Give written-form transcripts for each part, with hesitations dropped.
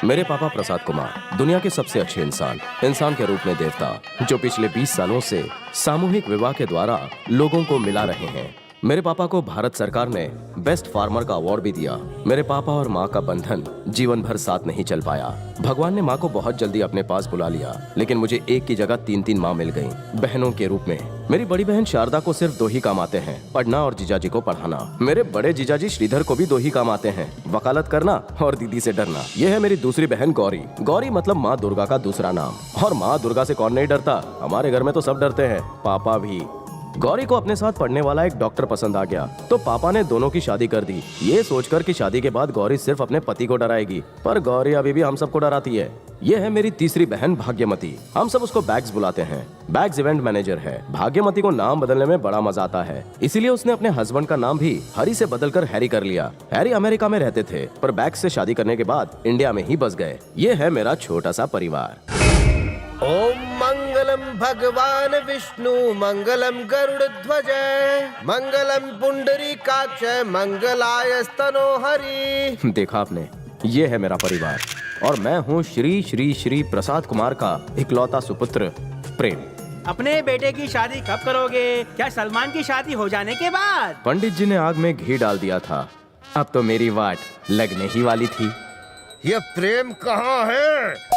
मेरे पापा प्रसाद कुमार दुनिया के सबसे अच्छे इंसान के रूप में देवता, जो पिछले 20 सालों से सामूहिक विवाह के द्वारा लोगों को मिला रहे हैं। मेरे पापा को भारत सरकार ने बेस्ट फार्मर का अवार्ड भी दिया। मेरे पापा और माँ का बंधन जीवन भर साथ नहीं चल पाया। भगवान ने माँ को बहुत जल्दी अपने पास बुला लिया, लेकिन मुझे एक की जगह 3-3 माँ मिल गईं, बहनों के रूप में। मेरी बड़ी बहन शारदा को सिर्फ 2 ही काम आते हैं, पढ़ना और जीजाजी को पढ़ाना। मेरे बड़े जीजाजी श्रीधर को भी 2 ही काम आते हैं, वकालत करना और दीदी से डरना। यह है मेरी दूसरी बहन गौरी। गौरी मतलब माँ दुर्गा का दूसरा नाम। और माँ दुर्गा से कौन नहीं डरता? हमारे घर में तो सब डरते हैं, पापा भी। गौरी को अपने साथ पढ़ने वाला एक डॉक्टर पसंद आ गया, तो पापा ने दोनों की शादी कर दी, ये सोचकर कि शादी के बाद गौरी सिर्फ अपने पति को डराएगी। पर गौरी अभी भी हम सबको डराती है। ये है मेरी तीसरी बहन भाग्यमती। हम सब उसको बैग्स बुलाते हैं। बैग्स इवेंट मैनेजर है। भाग्यमती को नाम बदलने में बड़ा मजा आता है, इसीलिए उसने अपने हस्बैंड का नाम भी हरी से बदलकर हैरी कर लिया। हैरी अमेरिका में रहते थे, पर बैग्स से शादी करने के बाद इंडिया में ही बस गए। ये है मेरा छोटा सा परिवार। ओम मंगलम भगवान विष्णु मंगलम गरुड़ध्वज मंगलम पुंडरीकाक्ष मंगलायस्तनो हरि। देखा आपने, ये है मेरा परिवार और मैं हूँ श्री श्री श्री प्रसाद कुमार का इकलौता सुपुत्र प्रेम। अपने बेटे की शादी कब करोगे? क्या सलमान की शादी हो जाने के बाद? पंडित जी ने आग में घी डाल दिया था, अब तो मेरी वाट लगने ही वाली थी। ये प्रेम कहाँ है?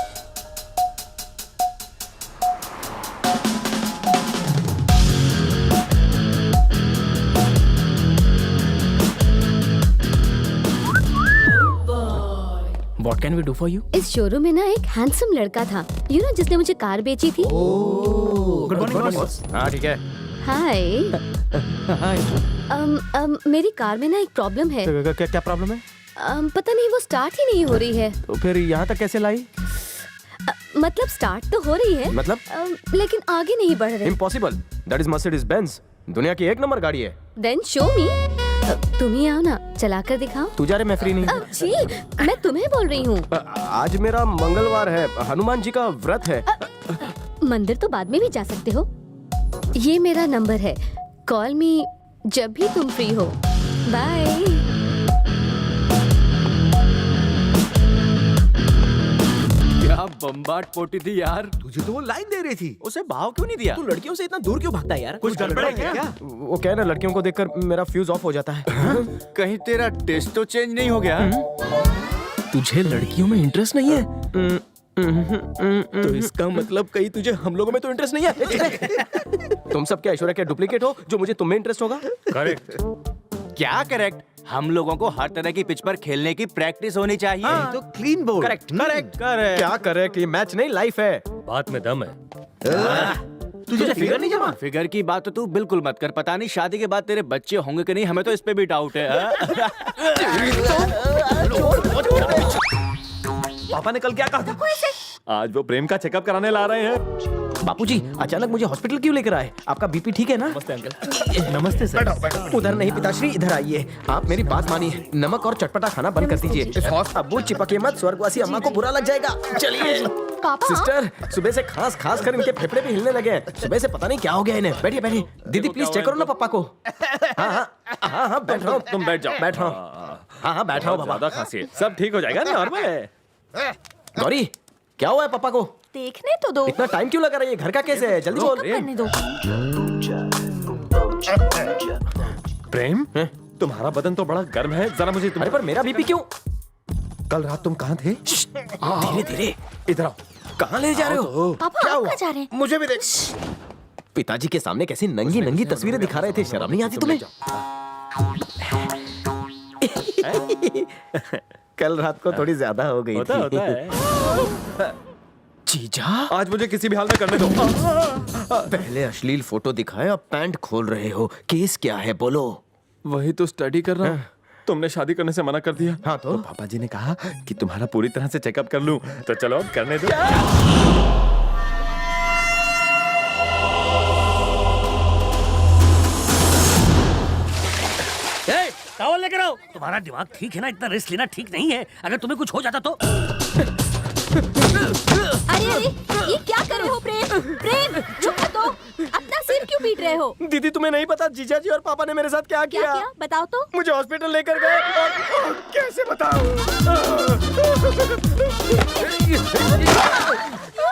What can we do for you? इस शोरूम में ना एक हैंडसम लड़का था, जिसने मुझे कार बेची थी। Good morning boss. हाँ ठीक है। हाय। मेरी कार में ना एक प्रॉब्लम है। क्या प्रॉब्लम है? पता नहीं, वो स्टार्ट ही नहीं हो रही है। तो फिर यहाँ तक कैसे लाई? मतलब स्टार्ट तो हो रही है, मतलब? लेकिन आगे नहीं बढ़ रही। Impossible. That is Mercedes Benz, दुनिया की 1 नंबर गाड़ी है। Then show me. तुम ही आओ ना, चला कर दिखाओ। तू जा रे, मैं फ्री नहीं। जी, मैं तुम्हें बोल रही हूँ। आज मेरा मंगलवार है, हनुमान जी का व्रत है। मंदिर तो बाद में भी जा सकते हो। ये मेरा नंबर है, कॉल मी जब भी तुम फ्री हो। बाय। क्या बम्बाट पोटी थी यार। तुझे तो वो लाइन दे रही थी। उसे भाव क्यों नहीं दिया? तू लड़कियों से इतना दूर क्यों भागता है यार? कुछ गड़बड़ है क्या? वो कह रहे लड़कियों को देखकर मेरा फ्यूज ऑफ हो जाता है। कहीं तेरा टेस्ट तो चेंज नहीं हो गया? तुझे लड़कियों में इंटरेस्ट नहीं है? तो इसका मतलब कहीं तुझे हम लोगों में तो इंटरेस्ट नहीं है। तुम सब क्या ऐश्वर्या के डुप्लीकेट हो जो मुझे तुम में इंटरेस्ट होगा? करेक्ट। क्या करेक्ट? हम लोगों को हर तरह की पिच पर खेलने की प्रैक्टिस होनी चाहिए। हाँ, तो clean board. Correct correct correct. क्या करेक्ट? ये मैच नहीं, लाइफ है। बात में दम है। तुझे फिगर नहीं जमा? फिगर की बात तो तू बिल्कुल मत कर। पता नहीं शादी के बाद तेरे बच्चे होंगे कि नहीं, हमें तो इस पे भी डाउट है। पापा ने कल क्या कहा था? आज वो प्रेम का चेकअप कराने ला रहे हैं। बापूजी, अचानक मुझे हॉस्पिटल क्यों लेकर आए? आपका बीपी ठीक है ना? नमस्ते अंकल। नमस्ते सर। उधर नहीं पिताश्री, इधर आइए। आप मेरी बात मानिए, नमक और चटपटा खाना बंद कर दीजिए। अब्बू चिपके मत, स्वर्गवासी अम्मा को बुरा लग जाएगा। चलिए। सिस्टर, सुबह से खांस खास कर इनके फेफड़े भी हिलने लगे हैं। सुबह से पता नहीं क्या हो गया इन्हें। बैठिए बैठिए। दीदी प्लीज चेक करो ना पापा को। हाँ बैठ रहा हूँ। तुम बैठ जाओ। बैठ रहा हूँ। हाँ बैठ रहा हूँ बाबा। ज्यादा खांसी है, सब ठीक हो जाएगा, नॉर्मल है। गौरी, क्या हुआ है पापा को? देखने तो दो। इतना टाइम क्यों लगा रही है? घर का केस है, जल्दी बोल। करने दो। प्रेम, तुम्हारा बदन तो बड़ा गर्म है, जरा मुझे अरे पर मेरा बीपी क्यों? कल रात तुम कहाँ थे? धीरे धीरे। इधर आओ। कहाँ ले जा रहे हो? पापा आप कहाँ जा रहे हैं? मुझे भी देख। पिताजी के सामने कैसी नंगी नंगी तस्वीरें दिखा रहे थे, शर्म नहीं आती तुम्हें? कल रात को थोड़ी ज्यादा हो गई होता थी। है। जीजा, आज मुझे किसी भी हाल में करने दो। पहले अश्लील फोटो दिखाए, अब पैंट खोल रहे हो। केस क्या है बोलो? वही तो स्टडी कर रहा हूँ। तुमने शादी करने से मना कर दिया। हाँ तो पापा जी ने कहा कि तुम्हारा पूरी तरह से चेकअप कर लूं, तो चलो अब करने दो। टॉवल लेकर आओ। तुम्हारा दिमाग ठीक है ना? इतना रिस्क लेना ठीक नहीं है। अगर तुम्हें कुछ हो जाता तो? अरे ये क्या कर रहे हो प्रेम? प्रेम चुप हो तो। अपना सिर क्यों पीट रहे हो? दीदी तुम्हें नहीं पता जीजा जी और पापा ने मेरे साथ क्या क्या किया? किया? बताओ तो। मुझे हॉस्पिटल लेकर गए और कैसे बताऊं?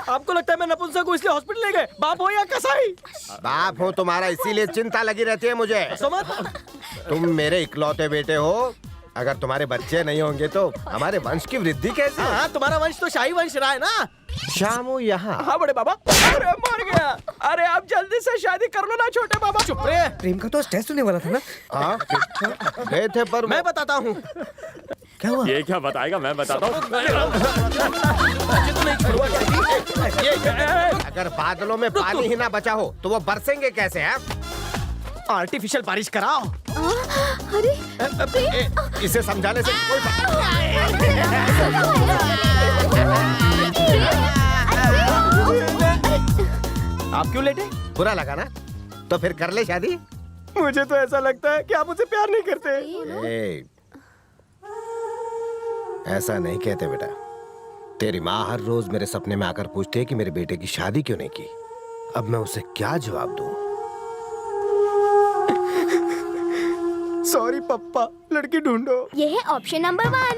आपको लगता है मैं नपुंसक हूँ इसलिए हॉस्पिटल ले गए? बाप हो या कसाई? बाप हो तुम्हारा, इसीलिए चिंता लगी रहती है मुझे। समझ? तुम मेरे इकलौते बेटे हो। अगर तुम्हारे बच्चे नहीं होंगे तो हमारे वंश की वृद्धि कैसे? हाँ, तुम्हारा वंश तो शाही वंश रहा है ना। शामू यहाँ। हाँ बड़े बाबा। अरे मर गया। अरे आप जल्दी से शादी कर लो ना छोटे बाबा। चुप रहे। प्रेम का तो टेस्ट होने वाला था ना। हाँ गए थे पर मैं बताता हूँ। क्या हुआ? ये क्या बताएगा, मैं बताता हूँ। अगर बादलों में पानी ही ना बचा हो तो वो बरसेंगे कैसे? है आर्टिफिशियल बारिश कराओ। अरे इसे समझाने से कोई आप क्यों लेटे? बुरा लगा ना तो फिर कर ले शादी। मुझे तो ऐसा लगता है कि आप मुझसे प्यार नहीं करते। ए, ऐसा नहीं कहते बेटा। तेरी माँ हर रोज मेरे सपने में आकर पूछती है कि मेरे बेटे की शादी क्यों नहीं की। अब मैं उसे क्या जवाब दूं? सॉरी पप्पा, लड़की ढूंढो। ये है ऑप्शन नंबर 1।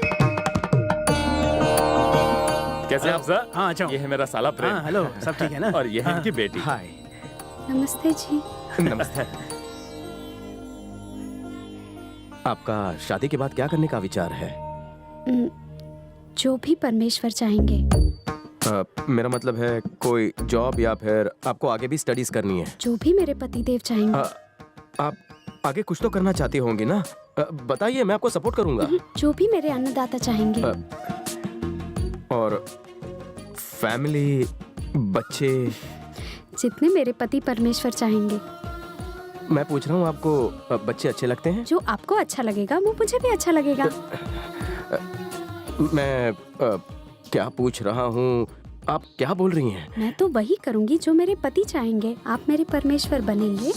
कैसे आप सर? हाँ, अच्छा। ये है मेरा साला प्रेम। हाँ, हेलो, सब ठीक है ना? और ये है इनकी बेटी। हाय। नमस्ते जी। नमस्ते। आपका शादी के बाद क्या करने का विचार है? जो भी परमेश्वर चाहेंगे। मेरा मतलब है कोई जॉब या फिर आपको आगे भी स्टडीज करनी है? जो भी मेरे पति देव चाहेंगे। आप आगे कुछ तो करना चाहती होंगी ना? बताइए, मैं आपको सपोर्ट करूंगा। जो भी मेरे अन्नदाता चाहेंगे। और फैमिली, बच्चे? जितने मेरे पति परमेश्वर चाहेंगे। मैं पूछ रहा हूँ, आपको बच्चे अच्छे लगते हैं? जो आपको अच्छा लगेगा वो मुझे भी अच्छा लगेगा। मैं क्या पूछ रहा हूँ, आप क्या बोल रही हैं? मैं तो वही करूंगी जो मेरे पति चाहेंगे। आप मेरे परमेश्वर बनेंगे।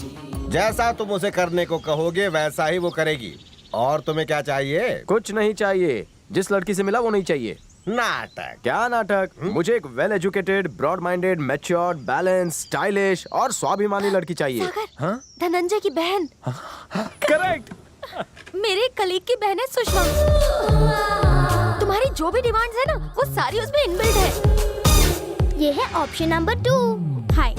जैसा तुम उसे करने को कहोगे वैसा ही वो करेगी। और तुम्हें क्या चाहिए? कुछ नहीं चाहिए। जिस लड़की से मिला वो नहीं चाहिए। नाटक। क्या नाटक? मुझे एक well educated, broad minded, matured, balance, stylish और स्वाभिमानी लड़की चाहिए। हाँ? धनंजय की बहन। करेक्ट। मेरे कलीग की बहन है सुषमा। तुम्हारी जो भी डिमांड्स है ना, वो सारी उसमें इनबिल्ट है। ये है option number 2। Hi,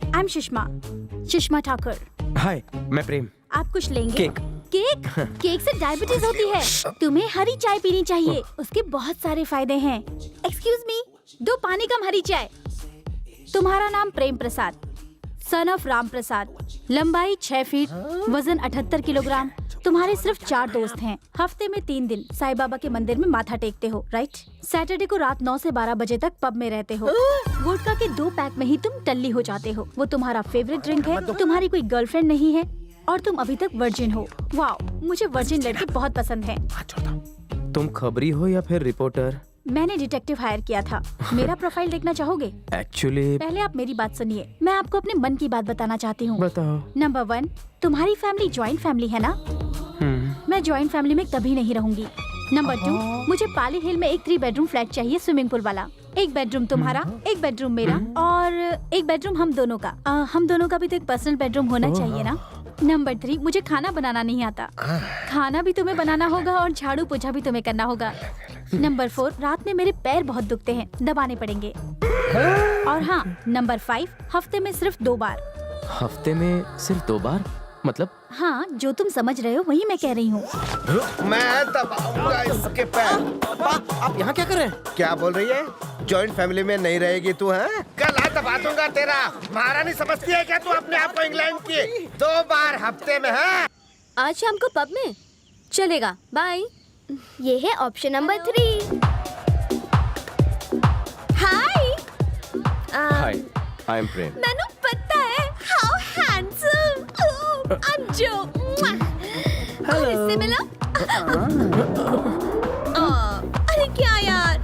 I am Sushma Thakur. Hi, मैं प्रेम। आप कुछ लेंगे? केक। केक? केक से डायबिटीज होती है। तुम्हें हरी चाय पीनी चाहिए, उसके बहुत सारे फायदे हैं। एक्सक्यूज मी, 2 पानी कम हरी चाय। तुम्हारा नाम प्रेम प्रसाद, सन ऑफ राम प्रसाद, लंबाई 6 फीट, वजन 78 किलोग्राम। तुम्हारे सिर्फ 4 दोस्त हैं। हफ्ते में 3 दिन साईं बाबा के मंदिर में माथा टेकते हो, राइट? सैटरडे को रात 9 से 12 बजे तक पब में रहते हो। वोडका के 2 पैक में ही तुम टल्ली हो जाते हो। वो तुम्हारा फेवरेट ड्रिंक है। तुम्हारी कोई गर्लफ्रेंड नहीं है और तुम अभी तक वर्जिन हो। वाओ, मुझे वर्जिन लड़के बहुत पसंद हैं। तुम खबरी हो या फिर रिपोर्टर? मैंने डिटेक्टिव हायर किया था। मेरा प्रोफाइल देखना चाहोगे? एक्चुअली पहले आप मेरी बात सुनिए। मैं आपको अपने मन की बात बताना चाहती हूँ। बताओ। नंबर 1, तुम्हारी फैमिली जॉइंट फैमिली है ना? मैं जॉइंट फैमिली में कभी नहीं रहूंगी। नंबर 2, मुझे पाली हिल में एक 3 बेडरूम फ्लैट चाहिए, स्विमिंग पूल वाला। एक बेडरूम तुम्हारा, एक बेडरूम मेरा और एक बेडरूम हम दोनों का। हम दोनों का भी तो एक पर्सनल बेडरूम होना चाहिए ना? नंबर 3, मुझे खाना बनाना नहीं आता। खाना भी तुम्हें बनाना होगा और झाड़ू पोछा भी तुम्हें करना होगा। नंबर 4, रात में मेरे पैर बहुत दुखते हैं, दबाने पड़ेंगे। और हाँ, नंबर 5, हफ्ते में सिर्फ 2 बार। हफ्ते में सिर्फ 2 बार? मतलब? हाँ, जो तुम समझ रहे हो वही मैं कह रही हूँ। मैं दबाऊंगा इसके पैर। आप यहाँ क्या कर रहे हैं? क्या बोल रही है? जॉइंट फैमिली में नहीं रहेगी तू? है गला दबा दूंगा तेरा। महारानी समझती है क्या तू अपने आप को इंग्लैंड की? 2 बार हफ्ते में है। आज शाम को पब में चलेगा। बाय। ये है option number 3। Hi. Hi, I am Prem. मैंने पता है। How handsome. आई एम जो। और इससे मिला? अरे क्या यार,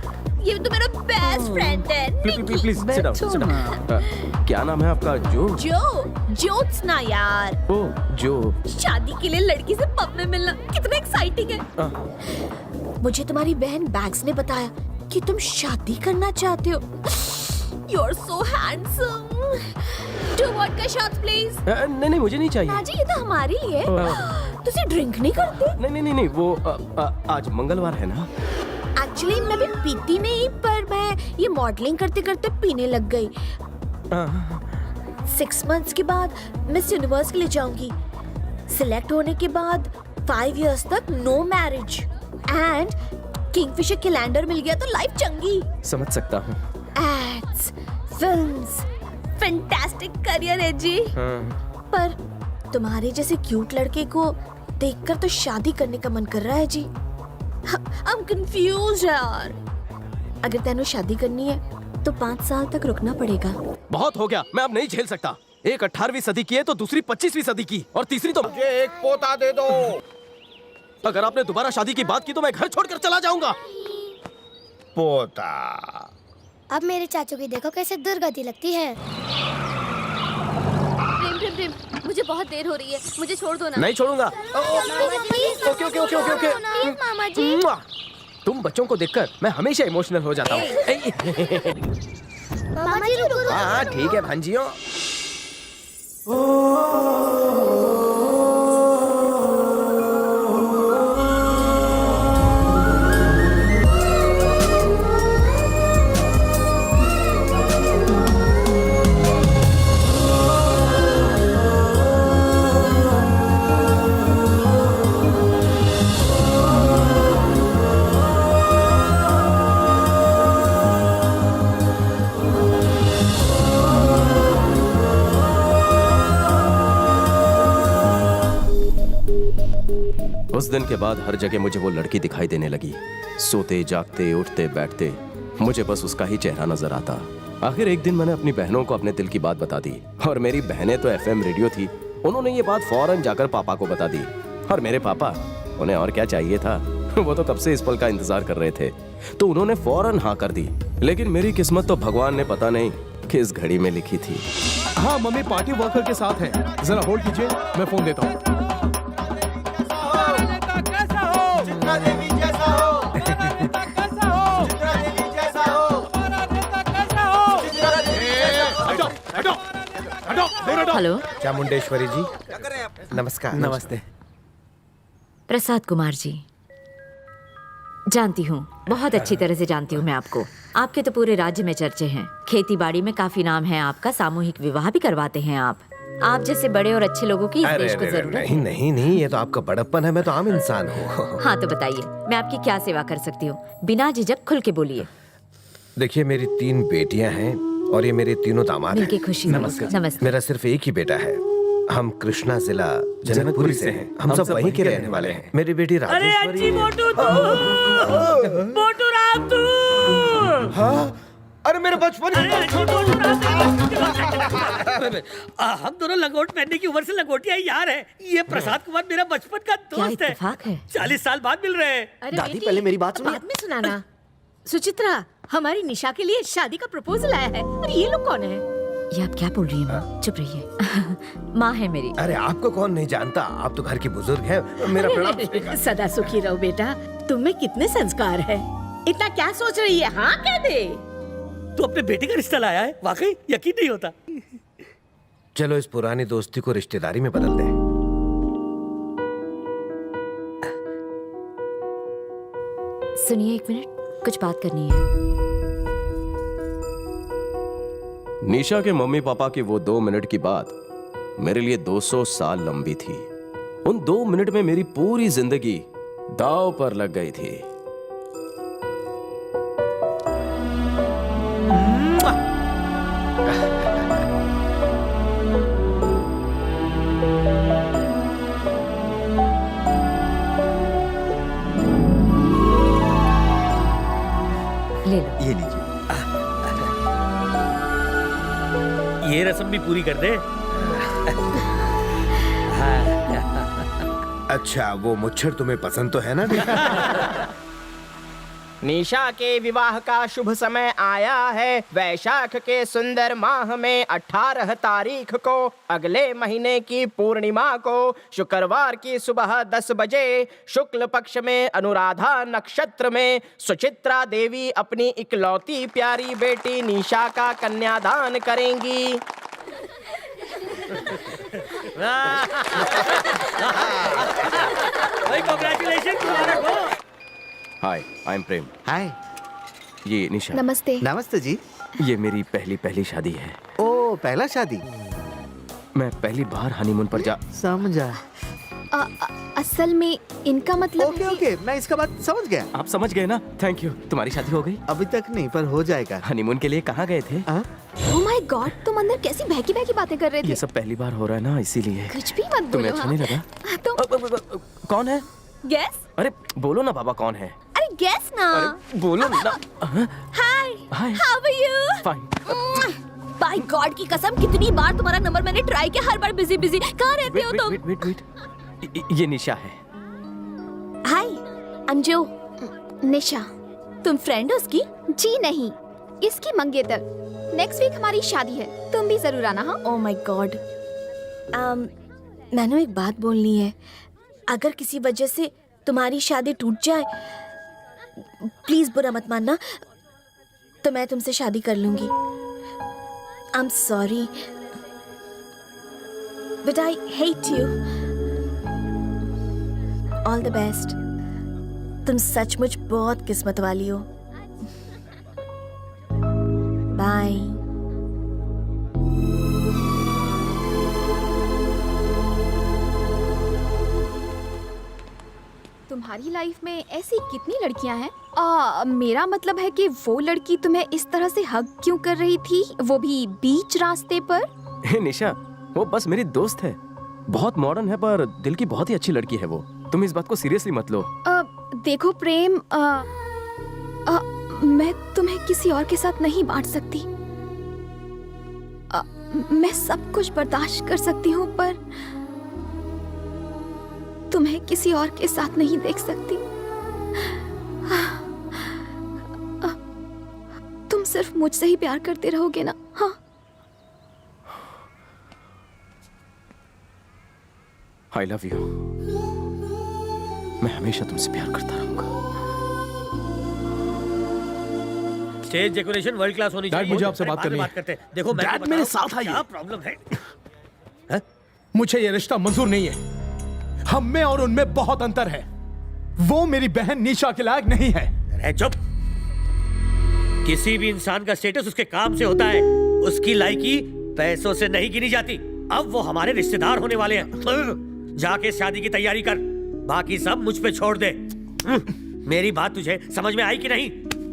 ये तो मेरा बेस्ट फ्रेंड है। Please sit down. क्या नाम है आपका? जो? ज्योत्सना यार। ओ जो। शादी के लिए लड़की से पब में मिलना कितना एक्साइटिंग है। मुझे तुम्हारी बहन बैग्स ने बताया कि तुम शादी करना चाहते हो। You're so handsome. Two vodka shots, please. नहीं मुझे नहीं चाहिए। नाजी ये तो हमारे लिए है। तुसी ड्रिंक नहीं करते? नहीं वो आज मंगलवार है ना। एक्चुअली मैं भी पीती नहीं, पर मैं ये मॉडलिंग करते करते पीने लग गई। 6 months के बाद मिस यूनिवर्स के लिए जाऊंगी। सिलेक्ट होने के बाद 5 years तक no marriage and Kingfisher calendar मिल गया तो लाइफ चंगी। समझ सकता हूँ। एड्स, फिल्म्स, फैंटास्टिक करियर है जी। पर तुम्हारे जैसे क्यूट लड़के को देखकर तो शादी करने का मन कर रहा है जी। I'm confused यार। अगर तेनू शादी करनी है तो 5 साल तक रुकना पड़ेगा। बहुत हो गया, मैं अब नहीं झेल सकता। एक 18वीं सदी की है तो दूसरी 25वीं सदी की और तीसरी तो मुझे एक पोता दे दो। अगर आपने दोबारा शादी की बात की तो मैं घर छोड़कर चला जाऊंगा। पोता। अब मेरे चाचू की देखो कैसे दुर्गति लगती है। प्रेम प्रेम प्रेम, मुझे बहुत देर हो रही है, मुझे छोड़ दो ना। नहीं छोड़ूंगा। ओके। मामा जी। तुम बच्चों को देखकर मैं हमेशा इमोशनल हो जाता हूँ। मामा जी रुको। हाँ ठीक है भांजियों। उस दिन के बाद हर जगह मुझे वो लड़की दिखाई देने लगी। सोते जागते उठते बैठते मुझे बस उसका ही चेहरा नजर आता। आखिर एक दिन मैंने अपनी बहनों को अपने दिल की बात बता दी और मेरी बहनें तो FM रेडियो थी। उन्होंने ये बात फौरन जाकर पापा को बता दी और मेरे पापा, उन्हें और क्या चाहिए था, वो तो कब से इस पल का इंतजार कर रहे थे, तो उन्होंने फौरन हाँ कर दी। लेकिन मेरी किस्मत तो भगवान ने पता नहीं किस घड़ी में लिखी थी। हाँ मम्मी पार्टी वर्कर के साथ है, जरा होल्ड कीजिए, मैं फोन देता हूँ। हेलो चामुंडेश्वरी जी, नमस्कार। नमस्ते। प्रसाद कुमार जी, जानती हूँ, बहुत अच्छी तरह से जानती हूँ मैं आपको। आपके तो पूरे राज्य में चर्चे हैं, खेती बाड़ी में काफी नाम है आपका, सामूहिक विवाह भी करवाते हैं आप जैसे बड़े और अच्छे लोगों की इस देश को जरूरत है। नहीं, ये तो आपका बड़प्पन है, मैं तो आम इंसान हूँ। हाँ तो बताइए, मैं आपकी क्या सेवा कर सकती हूँ? बिना झिझक खुल के बोलिए। देखिए, मेरी 3 बेटियां हैं और ये मेरे तीनों दामाद हैं। मिलके खुशी हुई। नमस्ते। मेरा सिर्फ एक ही बेटा है। हम कृष्णा जिला जनकपुरी से हैं। हम सब वहीं के रहने वाले हैं। मेरी बेटी राजेश्वरी। मोटू राम तू। हाँ? अरे मेरे बचपन हम दोनों लंगोट पहनने की उम्र से लंगोटिया यार है। ये प्रसाद कुमार मेरा बचपन का दोस्त है। 40 साल बाद मिल रहे हैं। दादी पहले मेरी बात सुनिए। बाद में सुनाना। सुचित्रा, हमारी निशा के लिए शादी का प्रपोजल आया है। और ये लोग कौन है? ये आप क्या बोल रही हैं माँ? चुप रहिए। माँ है मेरी। अरे आपको कौन नहीं जानता, आप तो घर की बुजुर्ग हैं। मेरा प्रणाम। सदा सुखी रहो बेटा। तुम में कितने संस्कार है, इतना क्या सोच रही है? हाँ कह दे। तू अपने बेटे का रिश्ता लाया है? वाकई यकीन नहीं होता। चलो इस पुरानी दोस्ती को रिश्तेदारी में बदल दें। सुनिए, 1 मिनट, कुछ बात करनी है। निशा के मम्मी पापा की वो 2 मिनट की बात मेरे लिए 200 साल लंबी थी। उन 2 मिनट में मेरी पूरी जिंदगी दांव पर लग गई थी। ले लो। ये लीजिए। ये रस्म भी पूरी कर दे। अच्छा, वो मुच्छर तुम्हें पसंद तो है ना? निशा के विवाह का शुभ समय आया है। वैशाख के सुंदर माह में 18 तारीख को अगले महीने की पूर्णिमा को शुक्रवार की सुबह 10 बजे शुक्ल पक्ष में अनुराधा नक्षत्र में सुचित्रा देवी अपनी इकलौती प्यारी बेटी निशा का कन्यादान करेंगी। कांग्रेचुलेशन तुम्हारा को। हाय, आई एम प्रेम। हाय। ये निशा। नमस्ते। नमस्ते जी। ये मेरी पहली शादी है। ओ, पहला शादी। मैं पहली बार हनीमून पर जा समझा। असल में इनका मतलब ओके ओके, मैं इसका बात समझ गया। आप समझ गए ना? Thank you. तुम्हारी शादी हो गई? अभी तक नहीं, पर हो जाएगा। हनीमून के लिए कहाँ गए थे? ओह माय गॉड, तुम अंदर कैसी बहकी बहकी बातें कर रहे थे? ये सब पहली बार हो रहा है ना, इसीलिए। कुछ भी मत तुम्हें बोलो। अच्छा नहीं लगा? तो कौन है? गेस? अरे बोलो ना बाबा, कौन है? अरे गेस ना। अरे बोलो ना। Hi. Hi. How are you? Fine. By God की कसम, कितनी बार तुम्हारा नंबर मैंने ट्राई किया, हर बार बिजी बिजी। कहाँ रहते हो तुम? वेट। ये निशा है। हाय, अंजू। निशा। तुम फ्रेंड हो उसकी? जी नहीं, इसकी मंगेतर। नेक्स्ट वीक हमारी शादी है, तुम भी जरूर आना। हाँ। Oh my God. मैंने एक बात बोलनी है। अगर किसी वजह से तुम्हारी शादी टूट जाए, प्लीज बुरा मत मानना, तो मैं तुमसे शादी कर लूंगी। I am sorry, but I hate you. All the best. तुम सचमुच बहुत किस्मत वाली हो। बाय। तुम्हारी लाइफ में ऐसी कितनी लड़कियां हैं? मेरा मतलब है कि वो लड़की तुम्हें इस तरह से हग क्यों कर रही थी, वो भी बीच रास्ते पर? हे निशा, वो बस मेरी दोस्त है। बहुत मॉडर्न है, पर दिल की बहुत ही अच्छी लड़की है वो। तुम इस बात को सीरियसली मत लो। देखो प्रेम, मैं तुम्हें किसी और के साथ नहीं बांट सकती। मैं सब कुछ बर्दाश्त कर सकती हूँ, पर तुम्हें किसी और के साथ नहीं देख सकती। तुम सिर्फ मुझसे ही प्यार करते रहोगे ना? हाँ। I love you. मैं हमेशा तुमसे प्यार करता रहूंगा। स्टेज डेकोरेशन वर्ल्ड क्लास होनी चाहिए। मुझे आपसे बात करनी है। करते हैं। देखो मैं डैड, मेरे साथ आइए। क्या प्रॉब्लम है? मुझे ये रिश्ता मंजूर नहीं है। हम में और उनमें बहुत अंतर है। वो मेरी बहन निशा के लायक नहीं है। अरे चुप। किसी भी इंसान का स्टेटस उसके काम से होता है, उसकी लायकी पैसों से नहीं गिनी जाती। अब वो हमारे रिश्तेदार होने वाले हैं। जाके शादी की तैयारी कर, बाकी सब मुझ पे छोड़ दे। मेरी बात तुझे समझ में आई कि नहीं?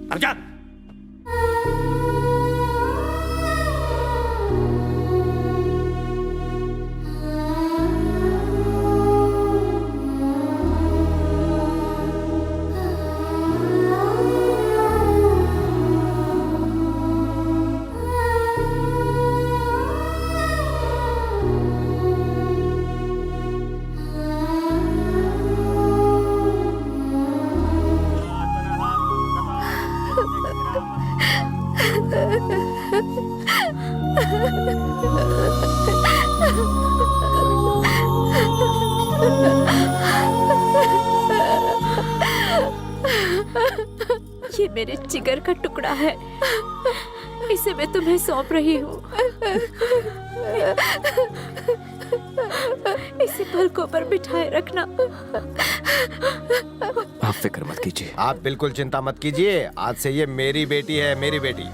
अब जा। ये मेरे जिगर का टुकड़ा है, इसे मैं तुम्हें सौंप रही हूँ। इसे पलकों पर बिठाए रखना। आप फिक्र मत कीजिए। आप बिल्कुल चिंता मत कीजिए। आज से ये मेरी बेटी है, मेरी बेटी।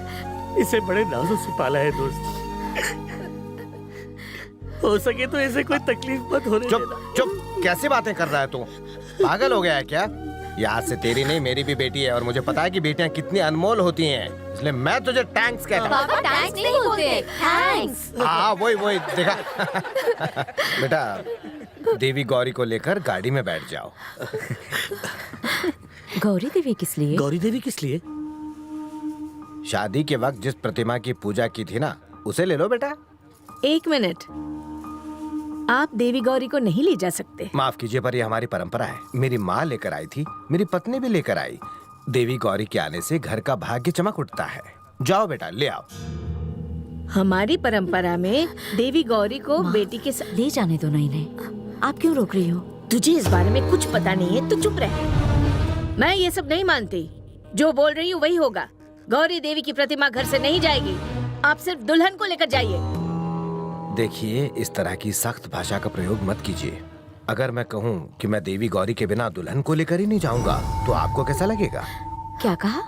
इसे बड़े नाजों से पाला है दोस्त। हो सके तो इसे कोई तकलीफ मत होने चुप देना। चुप, कैसी बातें कर रहा है तू? पागल हो गया है क्या? ये आज से तेरी नहीं, मेरी भी बेटी है, और मुझे पता है कि बेटियां कितनी अनमोल होती हैं, इसलिए मैं तुझे टैंक्स कहता हूँ। बाबा टैंक्स नहीं बोलते, थैंक्स। हाँ वही देखा। बेटा, देवी गौरी को लेकर गाड़ी में बैठ जाओ। गौरी देवी किस लिए? गौरी देवी किस लिए? शादी के वक्त जिस प्रतिमा की पूजा की थी ना, उसे ले लो बेटा। एक मिनट, आप देवी गौरी को नहीं ले जा सकते। माफ कीजिए, पर ये हमारी परंपरा है। मेरी माँ लेकर आई थी, मेरी पत्नी भी लेकर आई। देवी गौरी के आने से घर का भाग्य चमक उठता है। जाओ बेटा, ले आओ। हमारी परंपरा में देवी गौरी को बेटी के साथ ले जाने दो ना इन्हें। आप क्यों रोक रही हो? तुझे इस बारे में कुछ पता नहीं है, तू चुप रह। मैं ये सब नहीं मानती। जो बोल रही हूँ वही होगा। गौरी देवी की प्रतिमा घर से नहीं जाएगी। आप सिर्फ दुल्हन को लेकर जाइए। देखिए, इस तरह की सख्त भाषा का प्रयोग मत कीजिए। अगर मैं कहूँ कि मैं देवी गौरी के बिना दुल्हन को लेकर ही नहीं जाऊंगा तो आपको कैसा लगेगा? क्या कहा?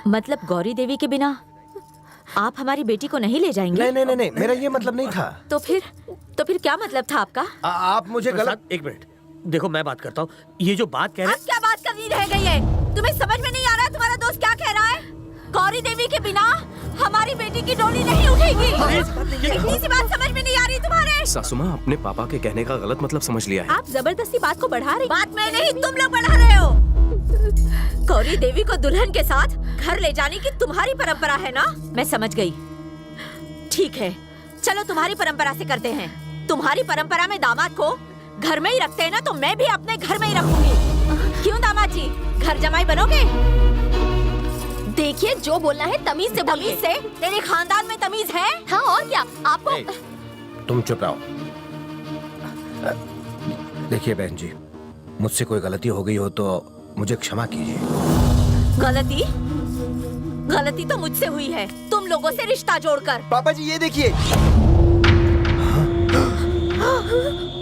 मतलब गौरी देवी के बिना आप हमारी बेटी को नहीं ले जाएंगे? नहीं नहीं नहीं, नहीं, मेरा ये मतलब नहीं था। तो फिर क्या मतलब था आपका? आप मुझे गलत। एक मिनट, देखो मैं बात करता हूँ। ये जो बात कह रहे आप क्या बात करनी रह गई है? तुम्हें समझ में नहीं आ रहा तुम्हारा दोस्त क्या कह रहा है? गौरी देवी के बिना हमारी बेटी की डोली नहीं उठेगी। इतनी सी बात समझ में नहीं आ रही तुम्हारे? सासू माँ अपने पापा के कहने का गलत मतलब समझ लिया है। आप जबरदस्ती बात को बढ़ा रही। बात मैं नहीं, तुम लोग बढ़ा रहे हो। गौरी देवी को दुल्हन के साथ घर ले जाने की तुम्हारी परंपरा है ना? मैं समझ गई। ठीक है, चलो तुम्हारी परंपरा से करते हैं। तुम्हारी परंपरा में दामाद को घर में ही रखते हैं ना, तो मैं भी अपने घर में ही रखूंगी। क्यों दामाद जी, घर जमाई बनोगे? देखिए, जो बोलना है तमीज से बोलिए। से तेरे खानदान में तमीज है? हाँ, और क्या आपको? तुम चुप रहो। देखिए बहन जी, मुझसे कोई गलती हो गई हो तो मुझे क्षमा कीजिए। गलती तो मुझसे हुई है, तुम लोगों से रिश्ता जोड़कर। पापा जी ये देखिए,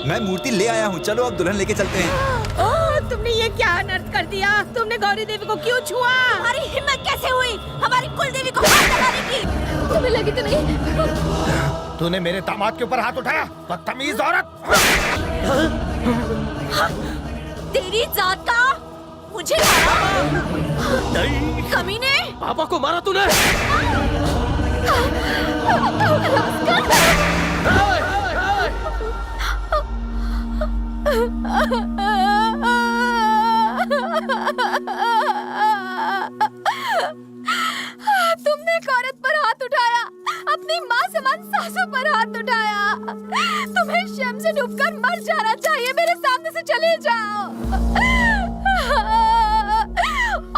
मैं मूर्ति ले आया हूँ। चलो अब दुल्हन लेके चलते हैं। ओह, तुमने ये क्या अनर्थ कर दिया? तुमने गौरी देवी को क्यों छुआ? हमारी हिम्मत कैसे हुई हमारी कुल देवी को हाथ लगाने की? तुम्हें लगी तो नहीं? तूने मेरे दामाद के ऊपर हाथ उठाया, बदतमीज औरत! तेरी जात का मुझे मारा? कमीने! पापा को मारा तूने? तुमने एक औरत पर हाथ उठाया, अपनी माँ समान सासू पर हाथ उठाया। तुम्हें शर्म से डूबकर मर जाना चाहिए। मेरे सामने से चले जाओ।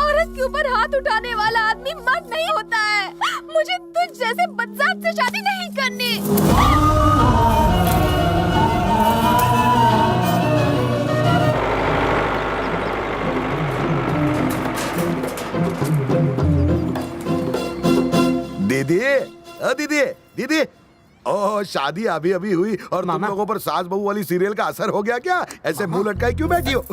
औरत के ऊपर हाथ उठाने वाला आदमी मर्द नहीं होता है। मुझे तुझ जैसे बदजात से शादी नहीं करनी। दीदी, दीदी दीदी, ओह शादी अभी अभी हुई और तुम लोगों पर सास बहू वाली सीरियल का असर हो गया क्या? ऐसे मुंह लटकाए क्यों बैठी हो?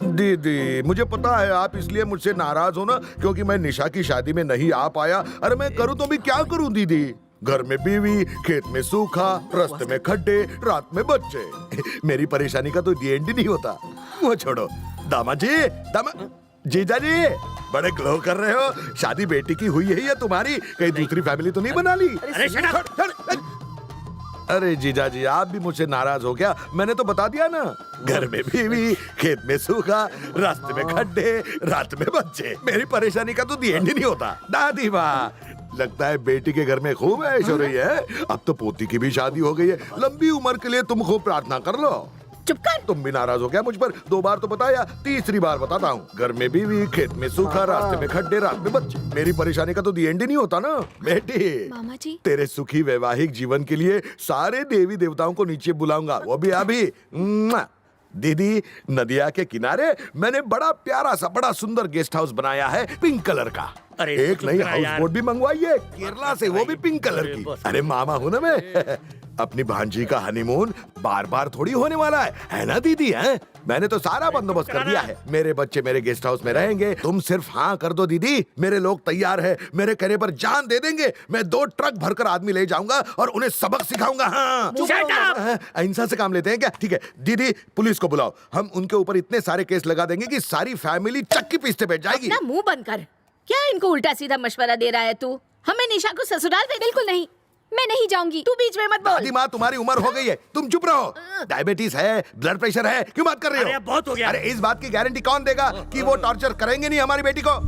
दीदी, मुझे पता है आप इसलिए मुझसे नाराज हो ना क्योंकि मैं निशा की शादी में नहीं आ पाया। अरे मैं करूँ तो भी क्या करूँ दीदी? घर में बीवी, खेत में सूखा, रास्ते में खड्डे, रात में बच्चे। मेरी परेशानी का तो एंड ही नहीं होता। वो छोड़ो, दामाद जी, जीजा जी, बड़े ग्लो कर रहे हो। शादी बेटी की हुई है या तुम्हारी? कहीं दूसरी फैमिली तो नहीं बना ली? अरे जीजा जी, आप भी मुझसे नाराज हो क्या? मैंने तो बता दिया ना, घर में बीवी, खेत में सूखा, रास्ते में खड्डे, रात में बच्चे। मेरी परेशानी का तो एंड ही नहीं होता। दादी माँ, लगता है बेटी के घर में खूब ऐश हो रही है। अब तो पोती की भी शादी हो गई है। लंबी उम्र के लिए तुम खूब प्रार्थना कर लो। चुप कर। तुम भी नाराज हो गया मुझ पर? 2 बार तो बताया, तीसरी बार बताता हूँ। घर में बीवी, खेत में सूखा, रास्ते में खड्डे, रात में बच्चे। मेरी परेशानी का तो एंड ही नहीं होता ना। बेटी, मामा जी, तेरे सुखी वैवाहिक जीवन के लिए सारे देवी देवताओं को नीचे बुलाऊंगा, वो भी अभी। दीदी, नदिया के किनारे मैंने बड़ा प्यारा सा बड़ा सुंदर गेस्ट हाउस बनाया है, पिंक कलर का। अरे एक नई हाउस बोट भी मंगवाई है केरला से, वो भी पिंक कलर की। अरे मामा हूं ना मैं। अपनी भांजी का हनीमून बार बार थोड़ी होने वाला है ना दीदी? है, मैंने तो सारा बंदोबस्त कर दिया है। मेरे बच्चे मेरे गेस्ट हाउस में रहेंगे। तुम सिर्फ हाँ कर दो दीदी, मेरे लोग तैयार है। मेरे कहने पर जान दे देंगे। मैं 2 ट्रक भरकर आदमी ले जाऊंगा और उन्हें सबक सिखाऊंगा। हाँ, अहिंसा से काम लेते हैं क्या? ठीक है दीदी, पुलिस को बुलाओ। हम उनके ऊपर इतने सारे केस लगा देंगे कि सारी फैमिली चक्की पीसते बैठ जाएगी। अपना मुंह बंद कर। क्या इनको उल्टा सीधा मशवरा दे रहा है तू? हमें निशा को ससुराल भेज। बिल्कुल नहीं, मैं नहीं जाऊंगी। तू बीच में मत बोल। दादी माँ, तुम्हारी उम्र हो गई है, तुम चुप रहो। डायबिटीज है, ब्लड प्रेशर है, क्यों बात कर रहे हो? अरे बहुत हो गया। अरे इस बात की गारंटी कौन देगा कि वो टॉर्चर करेंगे नहीं हमारी बेटी को?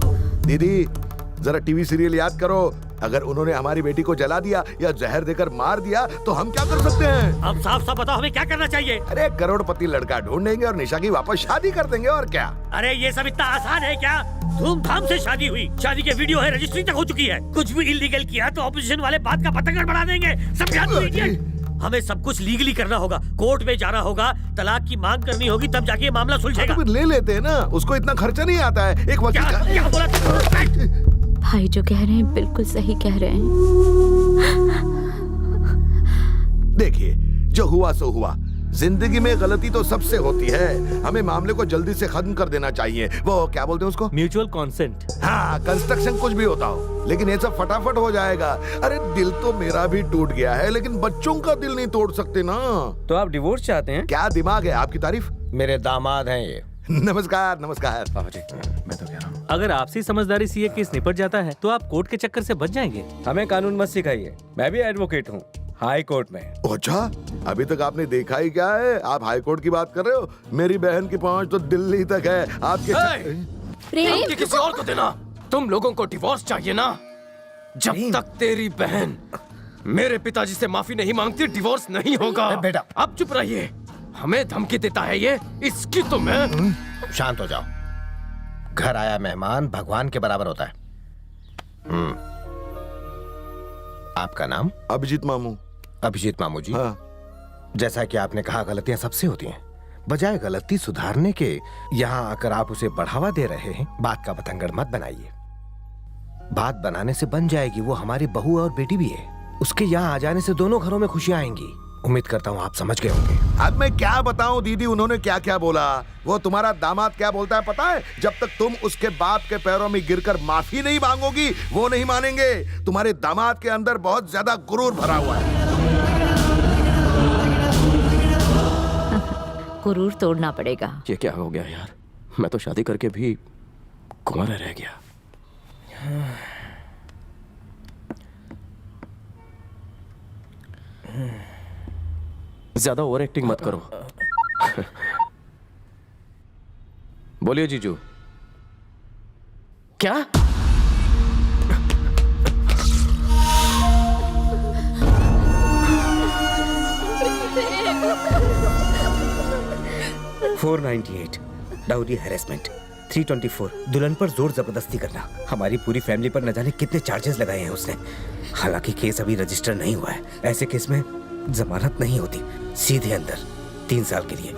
दीदी, जरा टीवी सीरियल याद करो। अगर उन्होंने हमारी बेटी को जला दिया या जहर देकर मार दिया तो हम क्या कर सकते हैं? अब साफ साफ बताओ हमें क्या करना चाहिए? अरे करोड़पति लड़का ढूंढेंगे और निशा की वापस शादी कर देंगे, और क्या? अरे ये सब इतना आसान है क्या? धूमधाम से शादी हुई, शादी के वीडियो है, रजिस्ट्री तक हो चुकी है। कुछ भी इलीगल किया तो ऑपोजिशन वाले बात का पतंगड़ बढ़ा देंगे। समझा तू इडियट? हमें सब कुछ लीगली करना होगा, कोर्ट में जाना होगा, तलाक की मांग करनी होगी, तब जाके ये मामला सुलझेगा। तो फिर ले लेते हैं ना, उसको इतना खर्चा नहीं आता है। एक वकील का... क्या बोला? भाई जो कह रहे हैं बिल्कुल सही कह रहे हैं। देखिए, जो हुआ सो हुआ। जिंदगी में गलती तो सबसे होती है, हमें मामले को जल्दी से खत्म कर देना चाहिए। वो क्या बोलते हैं उसको? Mutual consent. हाँ, कंस्ट्रक्शन कुछ भी होता हो, लेकिन ये सब फटाफट हो जाएगा। अरे दिल तो मेरा भी टूट गया है, लेकिन बच्चों का दिल नहीं तोड़ सकते ना। तो आप डिवोर्स चाहते हैं? क्या दिमाग है आपकी तारीफ? मेरे दामाद हैं ये। नमस्कार नमस्कार। मैं तो कह रहा हूँ, अगर आपसी समझदारी से ये केस निपट जाता है तो आप कोर्ट के चक्कर से बच जाएंगे। हमें कानून मत सिखाइए, मैं भी एडवोकेट हूँ हाई कोर्ट में। अच्छा, अभी तक आपने देखा ही क्या है? आप हाई कोर्ट की बात कर रहे हो? मेरी बहन की पहुंच तो दिल्ली तक है। आपके प्रेम किसी और को देना। तुम लोगों को डिवोर्स चाहिए ना? जब तक तेरी बहन मेरे पिताजी से माफी नहीं मांगती, डिवोर्स नहीं होगा। बेटा अब चुप रहिए, हमें धमकी देता है ये, इसकी तो मैं... शांत हो जाओ। घर आया मेहमान भगवान के बराबर होता है। आपका नाम? अभिजीत मामू। अभिजीत मामू जी। हाँ। जैसा कि आपने कहा, गलतियां सबसे होती हैं। बजाय गलती सुधारने के यहाँ आकर आप उसे बढ़ावा दे रहे हैं। बात का पतंगड़ मत बनाइए। बात बनाने से बन जाएगी। वो हमारी बहू और बेटी भी है। उसके यहाँ आ जाने से दोनों घरों में खुशियां आएंगी। उम्मीद करता हूँ आप समझ गए होंगे। अब मैं क्या बताऊं दीदी, उन्होंने क्या क्या बोला। वो तुम्हारा दामाद क्या बोलता है पता है? जब तक तुम उसके बाप के पैरों में गिरकर माफी नहीं मांगोगी, वो नहीं मानेंगे। तुम्हारे दामाद के अंदर बहुत ज्यादा गुरूर भरा हुआ है। गुरूर तोड़ना पड़ेगा। ये क्या हो गया यार, मैं तो शादी करके भी कुंवारा रह गया। ज्यादा ओवर एक्टिंग मत करो। बोलिए जीजू। क्या? $498 डाउरी हैरेसमेंट, 324 दुल्हन पर जोर जबरदस्ती करना। हमारी पूरी फैमिली पर न जाने कितने चार्जेस लगाए हैं उसने। हालांकि केस अभी रजिस्टर नहीं हुआ है। ऐसे केस में जमानत नहीं होती, सीधे अंदर 3 साल के लिए।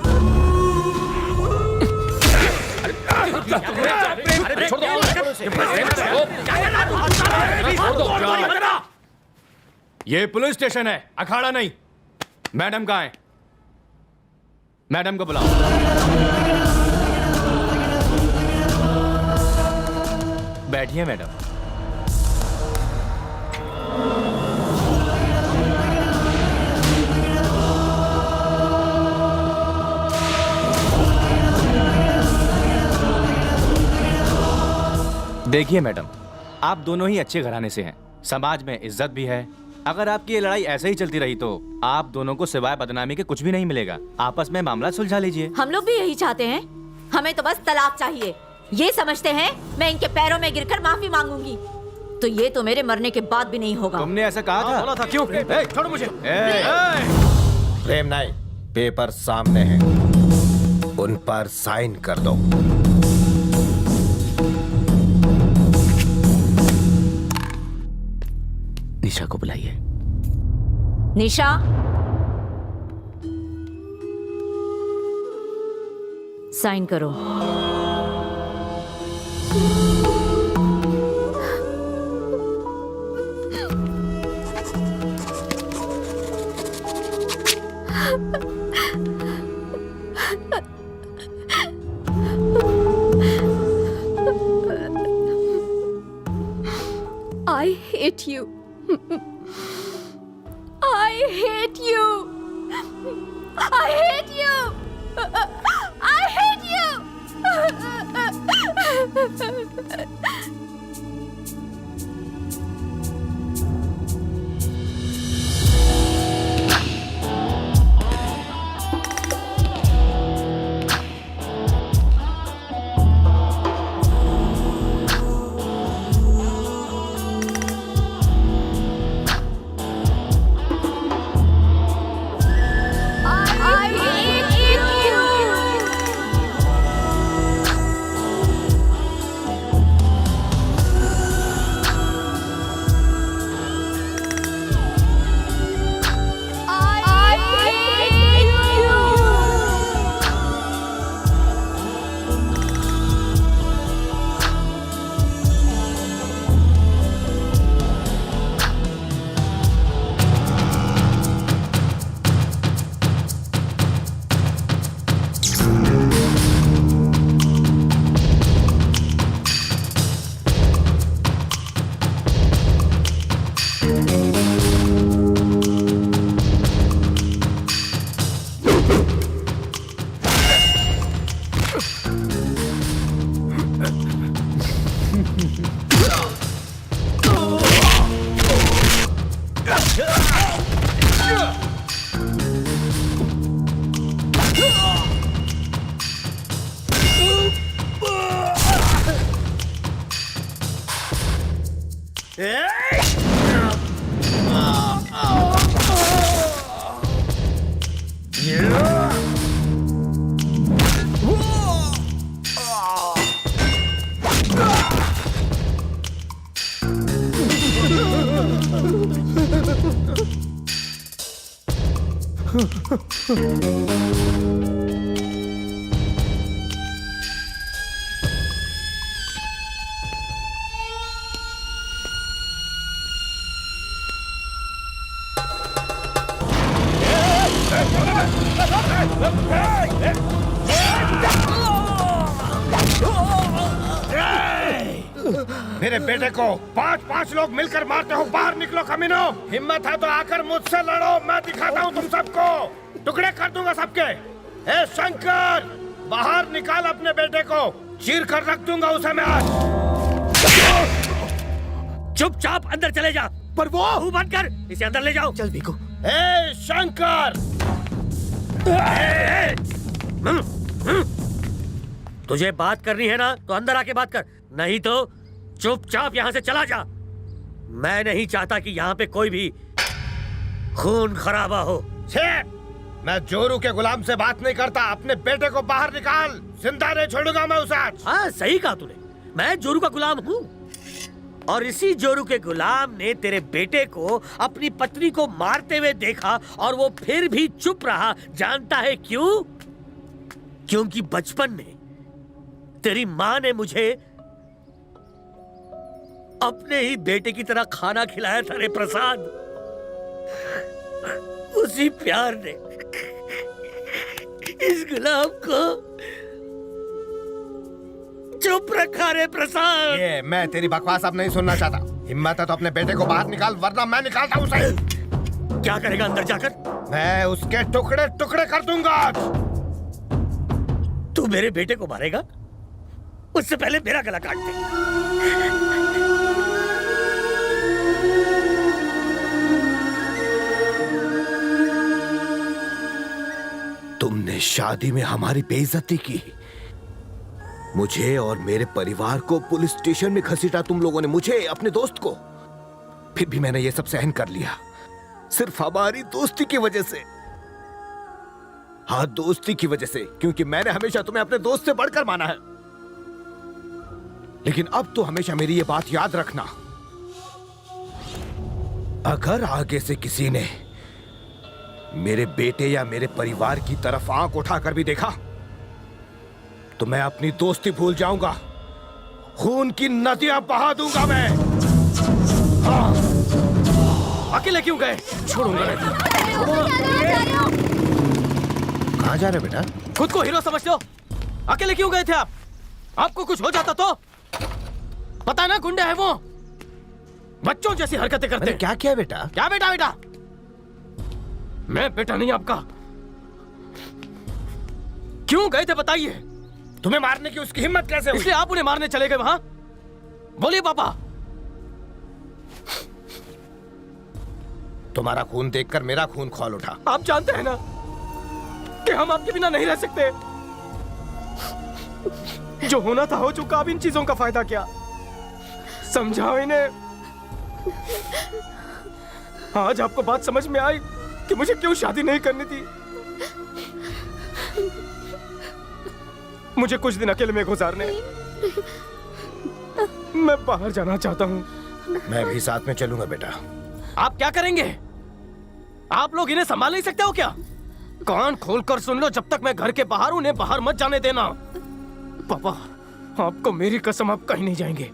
ये पुलिस स्टेशन है, अखाड़ा नहीं। मैडम कहाँ है? मैडम को बुलाओ। बैठिए मैडम। देखिए मैडम, आप दोनों ही अच्छे घराने से हैं, समाज में इज्जत भी है। अगर आपकी ये लड़ाई ऐसे ही चलती रही तो आप दोनों को सिवाय बदनामी के कुछ भी नहीं मिलेगा। आपस में मामला सुलझा लीजिए। हम लोग भी यही चाहते हैं। हमें तो बस तलाक चाहिए। ये समझते हैं मैं इनके पैरों में गिरकर माफी मांगूंगी, तो ये तो मेरे मरने के बाद भी नहीं होगा। तुमने ऐसा कहा था? बोला था क्यों? छोड़ो मुझे। प्रेम नहीं, पेपर सामने हैं, उन पर साइन कर दो। निशा को बुलाइए। निशा, साइन करो। I hate you. I hate you. I hate you. I hate you. मेरे बेटे को 5-5 लोग मिलकर मारते हो। बाहर निकलो कमीनो। हिम्मत है तो आकर मुझसे लड़ो, मैं दिखाता हूँ तुम सबको। टुकड़े कर दूंगा सबके। ए शंकर, बाहर निकाल अपने बेटे को, चीर कर रख दूंगा उसे मैं आज। चुपचाप अंदर चले जा। पर वो मुंह बंद कर, इसे अंदर ले जाओ। चल बिको। ए शंकर, तुझे बात करनी है ना तो अंदर आके बात कर, नहीं तो चुपचाप यहाँ से चला जा। मैं नहीं चाहता कि यहाँ पे कोई भी खून खराबा हो। मैं जोरू के गुलाम से बात नहीं करता। अपने बेटे को बाहर निकाल, जिंदा नहीं छोड़ूंगा मैं उसे आज। हाँ सही कहा तूने, मैं जोरू का गुलाम हूँ। और इसी जोरू के गुलाम ने तेरे बेटे को अपनी पत्नी को मारते हुए देखा और वो फिर भी चुप रहा। जानता है क्यों? क्योंकि बचपन में तेरी माँ ने मुझे अपने ही बेटे की तरह खाना खिलाया था रे प्रसाद। उसी प्यार ने इस गुलाम को चुप रखा रे प्रसाद। ये मैं तेरी बकवास अब नहीं सुनना चाहता। हिम्मत है तो अपने बेटे को बाहर निकाल, वरना मैं निकालता हूँ उसे। क्या करेगा अंदर जाकर? मैं उसके टुकड़े टुकड़े कर दूंगा आज। तू मेरे बेटे को मारेगा? उससे पहले मेरा गला काट दे। तुमने शादी में हमारी बेइज्जती की, मुझे और मेरे परिवार को पुलिस स्टेशन में घसीटा तुम लोगों ने, मुझे, अपने दोस्त को। फिर भी मैंने ये सब सहन कर लिया, सिर्फ हमारी दोस्ती की वजह से। हाँ, दोस्ती की वजह से, क्योंकि मैंने हमेशा तुम्हें अपने दोस्त से बढ़कर माना है। लेकिन अब तो हमेशा मेरी ये बात याद रखना, अगर आगे से किसी ने मेरे बेटे या मेरे परिवार की तरफ आंख उठाकर भी देखा तो मैं अपनी दोस्ती भूल जाऊंगा, खून की नदियां बहा दूंगा मैं। हाँ। अकेले क्यों गए? छोड़ूंगा नहीं। कहाँ जा रहे बेटा? खुद को हीरो समझते हो? अकेले क्यों गए थे आप? आपको कुछ हो जाता तो? पता है ना, गुंडे हैं वो, बच्चों जैसी हरकतें करते। क्या किया बेटा? क्या बेटा? बेटा मैं बेटा नहीं आपका। क्यों गए थे बताइए? तुम्हें मारने की उसकी हिम्मत कैसे हुई? इसलिए आप उन्हें मारने चले गए वहां? बोलिए पापा। तुम्हारा खून देखकर मेरा खून खौल उठा। आप जानते हैं ना कि हम आपके बिना नहीं रह सकते। जो होना था हो चुका, अब इन चीजों का फायदा क्या? समझाओ इन्हें। आज आपको बात समझ में आई कि मुझे क्यों शादी नहीं करनी थी। मुझे कुछ दिन अकेले में गुजारने, मैं बाहर जाना चाहता हूँ। मैं भी साथ में चलूंगा बेटा। आप क्या करेंगे? आप लोग इन्हें संभाल नहीं सकते हो क्या? कान खोलकर सुन लो, जब तक मैं घर के बाहर, उन्हें बाहर मत जाने देना। पापा, आपको मेरी कसम, आप कहीं नहीं जाएंगे।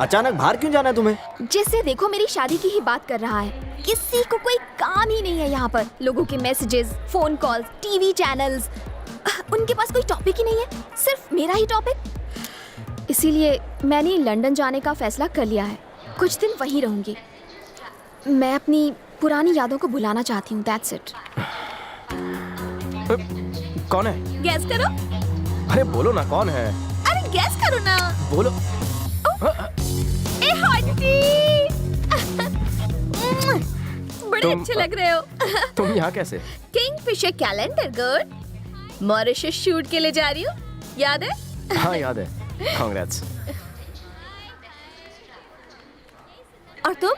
अचानक बाहर क्यों जाना है तुम्हें? जिससे देखो मेरी शादी की ही बात कर रहा है। किसी को कोई काम ही नहीं है यहाँ पर। लोगों के messages, phone calls, TV channels, उनके पास कोई टॉपिक ही नहीं है, सिर्फ मेरा ही टॉपिक। इसीलिए मैंने लंदन जाने का फैसला कर लिया है। कुछ दिन वहीं रहूंगी। मैं अपनी पुरानी यादों को भुलाना चाहती हूँ। That's it. कौन है? गैस करो। अरे बोलो ना कौन है? अरे गैस करो ना। बोलो। ए हॉटी। बड़े अच्छे लग रहे हो। तुम यहाँ कैसे? Kingfisher calendar good. Mauritius shoot के लिए जा रही हूँ, याद है? हाँ याद है। कांग्रेट्स। और तुम?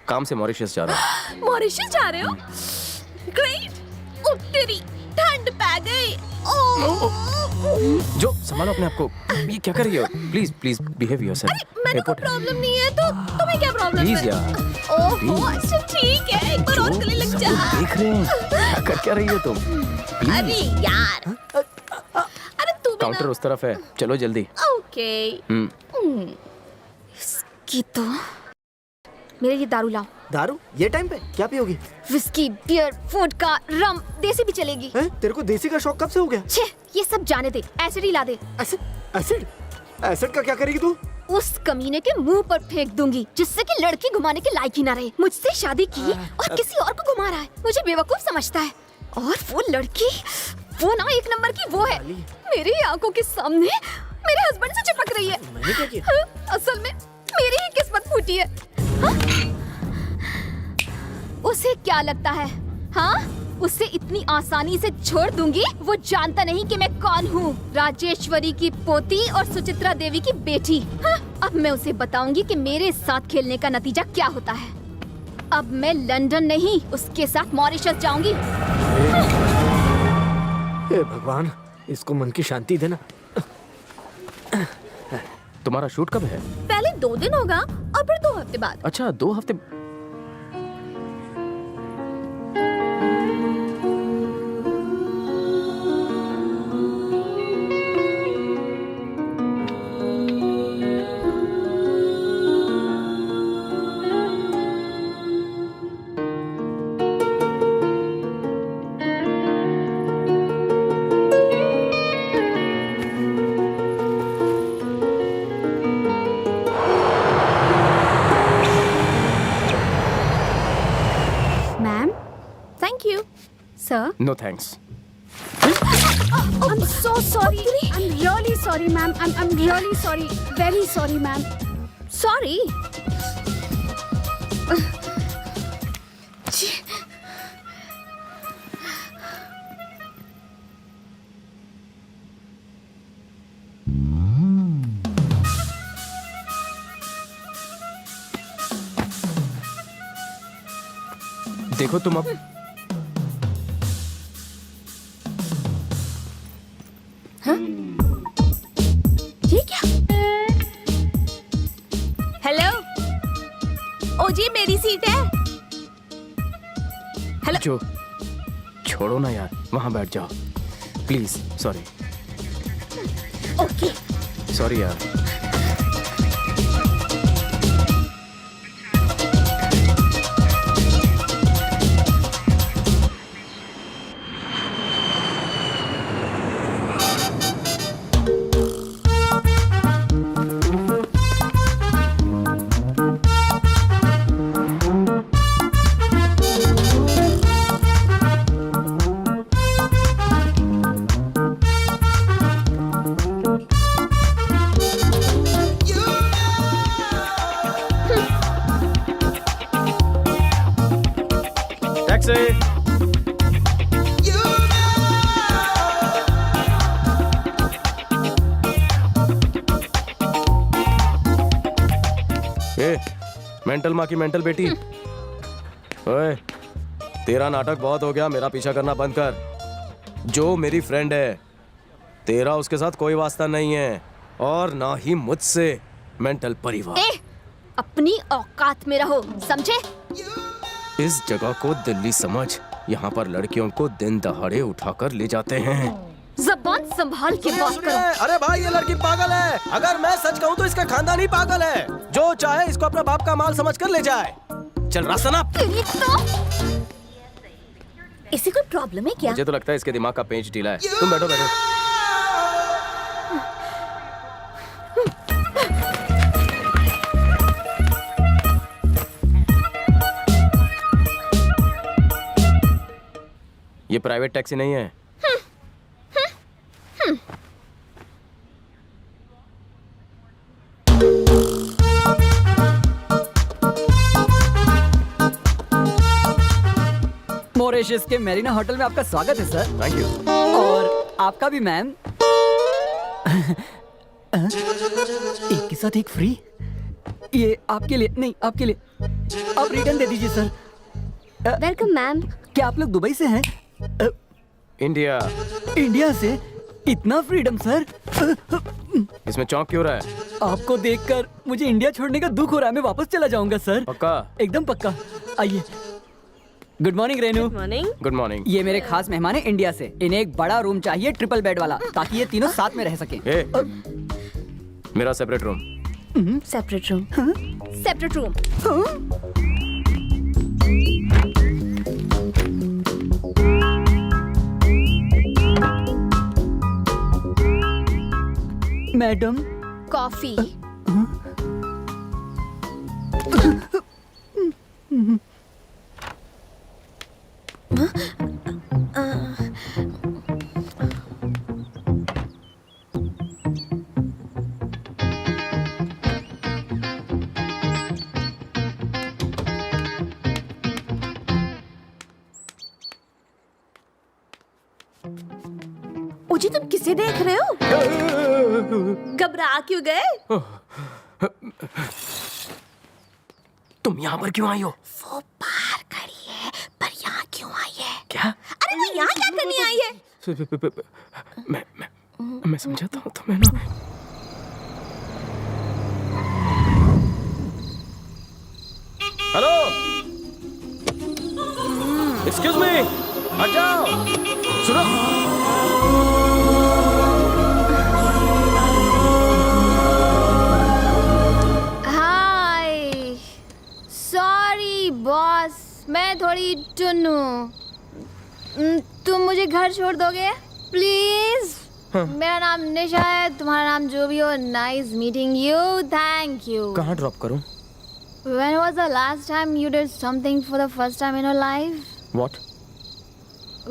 काम से मॉरिशस जा रहा हूँ। मॉरिशस जा रहे हो? ग्रेट। तेरी ठंड पै गई। जो संभालो अपने आप को। ये क्या कर रही हो? Please please behave yourself. मैंने कोई प्रॉब्लम नहीं है तो तुम्हें क्या प्रॉब्लम है? प्लीज यार। ओहो अच्छा ठीक है, एक बार और गले लग जा। देख रहे हैं कर क्या रही हो तुम? अरे यार। अरे तू काउंटर उस तरफ है, चलो जल्दी। ओके। इसकी तो मेरे लिए दारू लाओ। दारू? ये टाइम पे क्या पियोगी? विस्की, बियर, वोडका, रम, देसी भी चलेगी। तेरे को देसी का शौक कब से हो गया? छे, ये सब जाने दे, एसिड ही ला दे। एसिड? एसिड का क्या करेगी तू? उस कमीने के मुंह पर फेंक दूंगी जिससे कि लड़की घुमाने के लायक ही ना रहे। मुझसे शादी की और किसी और को घुमा रहा है, मुझे बेवकूफ समझता है। और वो लड़की, वो ना एक नंबर की वो है, मेरी आंखों के सामने मेरे हस्बैंड से चिपक रही है। मैंने क्या किया? असल में मेरी ही किस्मत फूटी है। उसे क्या लगता है? हाँ, उसे इतनी आसानी से छोड़ दूंगी? वो जानता नहीं कि मैं कौन हूँ। राजेश्वरी की पोती और सुचित्रा देवी की बेटी। हाँ, अब मैं उसे बताऊंगी कि मेरे साथ खेलने का नतीजा क्या होता है। अब मैं लंदन नहीं, उसके साथ मॉरिशस जाऊंगी। हे भगवान, इसको मन की शांति देना। तुम्हारा शूट कब है? पहले 2 दिन होगा और फिर 2 हफ्ते बाद। अच्छा 2 हफ्ते। Sir? No thanks. I'm so sorry. I'm really sorry, ma'am. I'm really sorry. Very sorry, ma'am. Sorry? देखो तुम अब हाँ? ये क्या? हेलो ओ जी मेरी सीट है। हेलो जो छोड़ो ना यार, वहां बैठ जाओ प्लीज। सॉरी ओके सॉरी यार। मेंटल माँ की मेंटल बेटी, ओए तेरा नाटक बहुत हो गया, मेरा पीछा करना बंद कर। जो मेरी फ्रेंड है, तेरा उसके साथ कोई वास्ता नहीं है और ना ही मुझसे। मेंटल परिवार। अपनी औकात में रहो, समझे? इस जगह को दिल्ली समझ, यहाँ पर लड़कियों को दिन दहाड़े उठाकर ले जाते हैं। ज़बान संभाल के बात करो। अरे भाई ये लड़की पागल है। अगर मैं सच कहूँ तो इसका खानदान ही पागल है। जो चाहे इसको अपने बाप का माल समझकर ले जाए। चल रास्ता ना। इसे कोई प्रॉब्लम है क्या? मुझे तो लगता है इसके दिमाग का पेंच ढीला है। तुम बैठो बैठो। ये प्राइवेट टैक्सी नहीं है। मॉरिशस के मेरीना होटल में आपका स्वागत है सर। Thank you. और आपका भी मैम। एक के साथ एक फ्री। ये आपके लिए नहीं, आपके लिए। आप रिटर्न दे दीजिए सर। Welcome ma'am. क्या आप लोग दुबई से हैं? इंडिया। इंडिया से? इतना फ्रीडम सर। इसमें चौंक क्यों रहा है? आपको देखकर मुझे इंडिया छोड़ने का दुख हो रहा है। मैं वापस चला जाऊंगा सर। पक्का? एकदम पक्का। आइए। Good morning Renu. Morning. Good morning. ये मेरे खास मेहमान है इंडिया से। इन्हें एक बड़ा रूम चाहिए, ट्रिपल बेड वाला, ताकि ये तीनों साथ में रह सकें। मेरा separate room. Separate room. Separate room. Madam. Coffee. ओजी तुम किसे देख रहे हो? घबरा क्यों गए? तुम यहाँ पर क्यों आई हो? वो बाहर खड़ी है, पर यहाँ क्यों आई है? क्या? अरे वो यहाँ क्या करने आई है? मैं समझाता हूँ तुम्हें ना। हेलो, एक्सक्यूज मी, हट जाओ। सुनो, हाय, सॉरी बॉस, मैं थोड़ी टुन्नू। तुम मुझे घर छोड़ दोगे प्लीज? मेरा नाम निशा है, तुम्हारा नाम जो भी हो। Nice meeting you, thank you. कहाँ ड्रॉप करूं? When was the last time you did something for the first time in your life? What?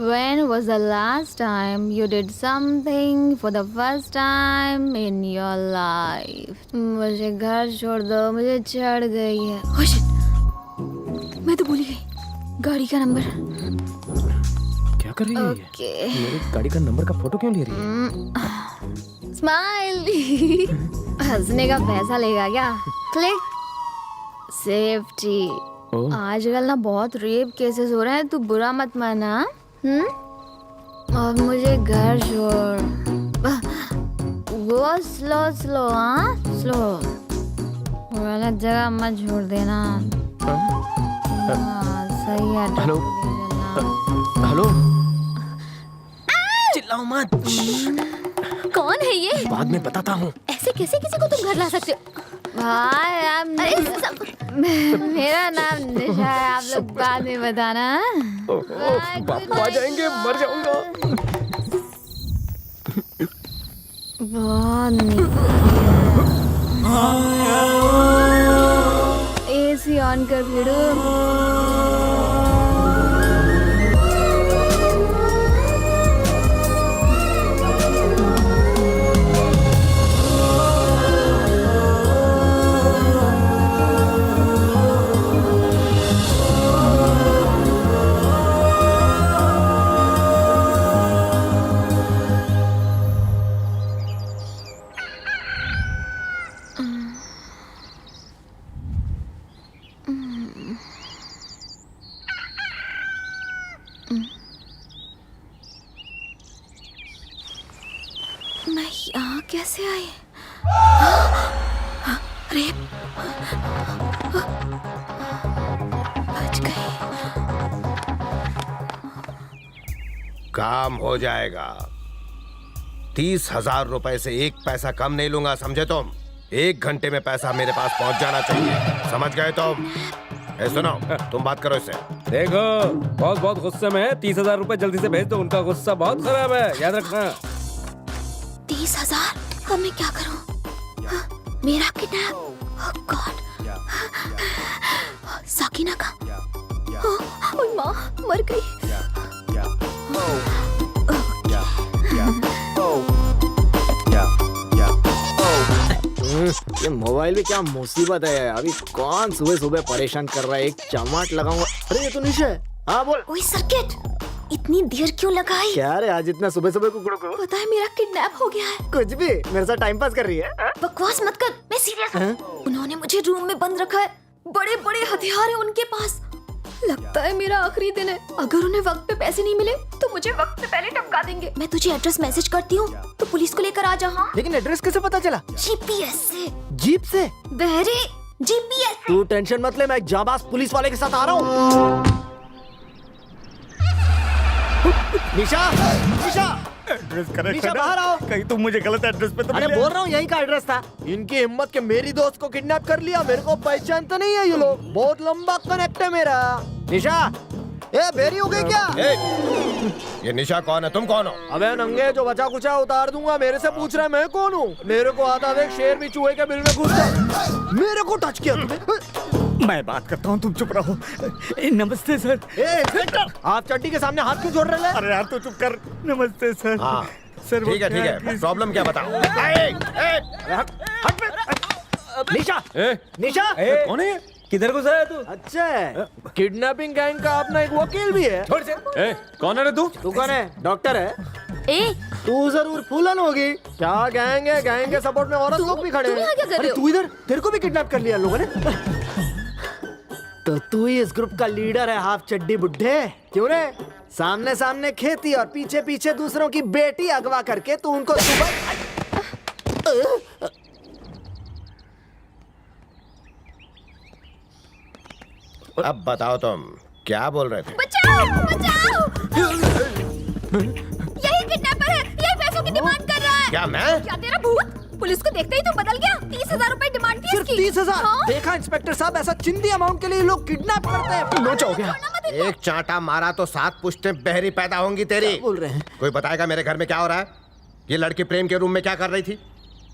When was the last time you did something for the first time in your life? मुझे घर छोड़ दो, मुझे चढ़ गई है। Oh shit! मैं तो भूल गई गाड़ी का नंबर। क्या कर रही है ये? मेरी गाड़ी का नंबर का फोटो क्यों ले रही है? स्माइल। हंसने का पैसा लेगा क्या? क्लिक। सेफ्टी। आजकल ना बहुत रेप केसेस हो रहे हैं, तू बुरा मत माना। अब मुझे घर छोड़। वो स्लो स्लो, हाँ स्लो, गलत जगह मत छोड़ देना। सही है। हेलो हेलो, चिल्लाओ मत। कौन है ये? बाद में बताता हूँ। ऐसे कैसे किसी को तुम घर ला सकते हो? भाई मेरा नाम निशा है, आप लोग बाद में बताना। बापू आ जाएंगे, मर जाऊंगा। बहुत एसी ऑन कर भिड़ो। मैं यहाँ कैसे आई? रेप। बच गई। काम हो जाएगा। 30,000 रुपए से एक पैसा कम नहीं लूंगा, समझे तुम? 1 घंटे में पैसा मेरे पास पहुंच जाना चाहिए, समझ गए तुम? सुनो, तुम बात करो इससे। देखो बहुत बहुत गुस्से में है, 30,000 रुपए जल्दी से भेज दो, उनका गुस्सा बहुत खराब है, याद रखना। 30,000? अब मैं क्या करूं? मेरा किडनैप। ओह गॉड। साकिना का। ओह माँ, मर गई। ये मोबाइल में क्या मुसीबत है। अभी कौन सुबह सुबह परेशान कर रहा है? एक चमाट लगाऊंगा। अरे ये तो निशा है। हाँ बोल। ओए सर्किट, इतनी देर क्यों लगाई? क्या रे आज इतना सुबह सुबह कुकड़ों को? पता है मेरा किडनैप हो गया है। कुछ भी मेरे साथ टाइम पास कर रही है? बकवास मत कर, मैं सीरियस हूँ। उन्होंने मुझे रूम में बंद रखा है, बड़े बड़े हथियार हैं उनके पास। लगता है मेरा आखिरी दिन है। अगर उन्हें वक्त पे पैसे नहीं मिले तो मुझे वक्त से पहले टपका देंगे। मैं तुझे एड्रेस मैसेज करती हूँ तो पुलिस को लेकर आ जा। हाँ? लेकिन एड्रेस कैसे पता चला? जीपीएस से। जीप से? बहरे जीपीएस। तू टेंशन मत ले, मैं एक जाबाज पुलिस वाले के साथ आ रहा हूँ। निशा, निशा, एड्रेस निशा करेक्ट है बाहर आओ। ना? कहीं तुम मुझे गलत एड्रेस पे तो अरे नहीं ले बोल रहा हूँ यही का एड्रेस था। इनकी हिम्मत के मेरी दोस्त को किडनैप कर लिया। मेरे को पहचानते नहीं है ये लोग। बहुत लंबा कनेक्ट है मेरा। निशा, ए बेरी हो गई क्या? ये निशा कौन है? तुम कौन हो? अबे नंगे, जो बचा कुचा उतार दूंगा। मेरे से पूछ रहा है मैं कौन हूँ? मेरे को आता देख शेर भी चूहे के बिल में घुस जाए। मेरे को टच किया तुमने? मैं बात करता हूँ, तुम चुप रहो। नमस्ते सर। आप चड्डी के सामने हाथ क्यों जोड़ रहे हैं? अरे यार तू चुप कर। नमस्ते सर। हाँ सर ठीक है, प्रॉब्लम क्या बताओ? निशा, निशा, कौन है? किधर घुसा है तू? अच्छा, किडनैपिंग गैंग का अपना एक वकील भी है। छोड़ से। कौन है रे तू? तू कौन है? डॉक्टर है? ए, तू जरूर फूलन होगी। क्या गैंग है? गैंग के सपोर्ट में औरत लोग भी खड़े हैं। तुम यहाँ क्या कर रहे हो? तू इधर, तेरे को भी किडनैप कर लिया लोगों ने। तो तू ही इस ग्रुप का लीडर है, हाफ चड्डी बुड्ढे। क्यों रे? सामने सामने खेती और पीछे पीछे दूसरों की बेटी अगवा करके तू उनको सुबह। अब बताओ तुम क्या बोल रहे थे? बचाओ, बचाओ! यही किडनैपर है, यही पैसों की डिमांड कर रहा है। क्या मैं? क्या तेरा भूत? पुलिस को देखते ही तो बदल गया। 30,000 रुपए डिमांड थी सिर्फ इसकी। 30,000? हाँ? देखा इंस्पेक्टर साहब, ऐसा चिंदी अमाउंट के लिए लोग किडनैप करते हैं। नोच हो गया। एक चांटा मारा तो 7 पुश्तें बहरी पैदा होंगी तेरी। बोल रहे हैं? कोई बताएगा मेरे घर में क्या हो रहा है? ये लड़की प्रेम के रूम में क्या कर रही थी?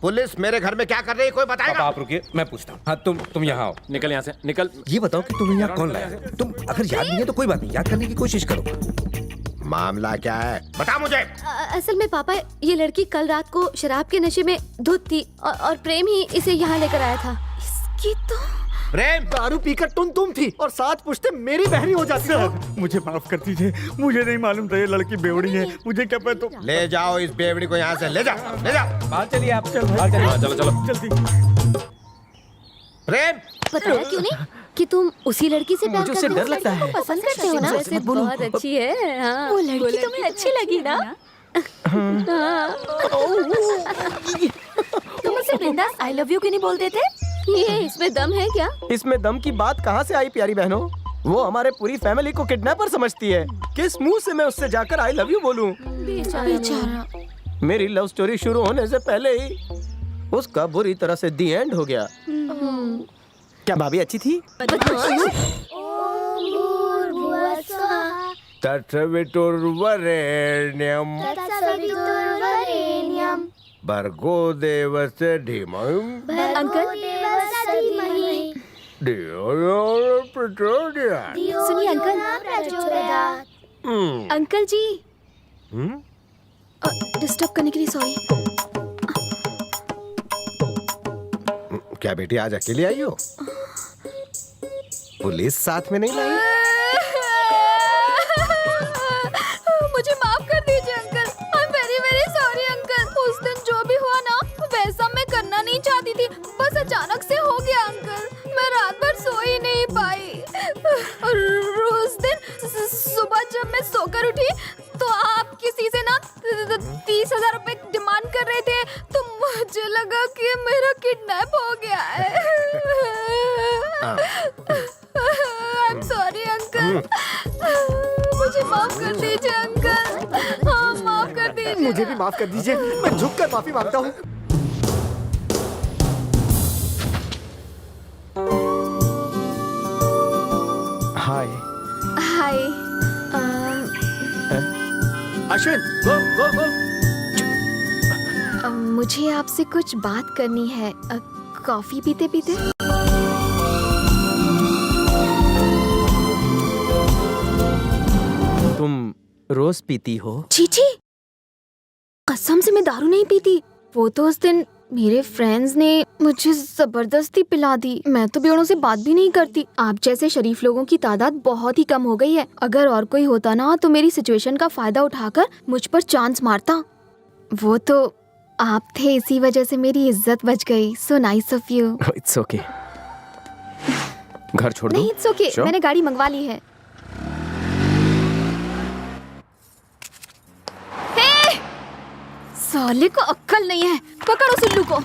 पुलिस मेरे घर में क्या कर रही है? कोई बताएगा? आप रुकिए, मैं पूछता हूँ। हाँ तुम यहाँ आओ। निकल यहाँ से, निकल। ये बताओ कि तुम्हें यहाँ कौन लाया? तुम अगर याद नहीं है तो कोई बात नहीं, याद करने की कोशिश करो। मामला क्या है? बता मुझे। असल में पापा, ये लड़की कल रात को शराब के नशे में धुत थी और प्रेम ही इसे यहाँ लेकर आया था। इसकी तो प्रेम दारू पीकर तुम थी और 7 पुश्ते मेरी बहरी हो जाती है। मुझे माफ कर दीजिए, मुझे नहीं मालूम था ये लड़की बेवड़ी है। मुझे क्या पता। तो ले जाओ इस बेवड़ी को यहाँ से, ले जाओ, ले जाओ। बाहर चलिए आप। चलो चलो जल्दी। प्रेम, बताया क्यों नहीं कि तुम उसी लड़की से प्यार मुझे उससे करते हो? डर लगता है। पसंद करते हो ना? वैसे बहुत अच्छी है। हाँ। वो लड़की तुम्हें अच्छी लगी ना? तुम मुझसे बिंदास आई लव यू क्यों नहीं बोलते थे? ये इसमें दम है क्या? इसमें दम की बात कहाँ से आई प्यारी बहनों? वो हमारे पूरी फैमिली को किडनैपर समझती है। किस मुंह से मैं उससे जाकर आई लव यू बोलूं? बेचारा। मेरी लव स्टोरी शुरू होने से पहले ही उसका बुरी तरह से दी एंड हो गया। क्या भाभी अच्छी थी? तत्सवितुर्वरेण्यं भर्गो देवस्य धीमहि अंकल, धियो यो प्रचोदयात्। सुनिए अंकल। अंकल जी, डिस्टर्ब करने के लिए सॉरी। क्या बेटी आज अकेले आई हो? पुलिस साथ में नहीं लाई? मुझे माफ कर दीजिए uncle. I am very very sorry uncle. उस दिन जो भी हुआ ना, वैसा मैं करना नहीं चाहती थी, बस अचानक से हो गया अंकल। मैं रात भर सो ही नहीं पाई। और उस दिन सुबह जब मैं सोकर उठी तो आप किसी से ना 30,000 रुपए डिमांड कर रहे थे, तो मुझे लगा कि मेरा किडनैप हो गया है। I am sorry uncle. मुझे माफ कर दीजिए अंकल। हाँ, माफ कर दीजिए। मुझे भी माफ कर दीजिए, मैं झुककर माफी मांगता हूँ। हाय। हाय। अश्विन, गो गो गो। मुझे आपसे कुछ बात करनी है। कॉफी पीते पीते। तुम रोज पीती हो? चीची, कसम से मैं दारू नहीं पीती। वो तो उस दिन मेरे फ्रेंड्स ने मुझे जबरदस्ती पिला दी। मैं तो बेड़ों से बात भी नहीं करती। आप जैसे शरीफ लोगों की तादाद बहुत ही कम हो गई है। अगर और कोई होता ना तो मेरी सिचुएशन का फायदा उठाकर मुझ पर चांस मारता। वो तो आप थे, इसी वजह से मेरी इज्जत बच गई। So nice of you. It's okay. घर छोड़ दो। नहीं, इट्स ओके। मैंने गाड़ी मंगवा ली है। साले को अक्ल नहीं है। पकड़ो सिल्लू को।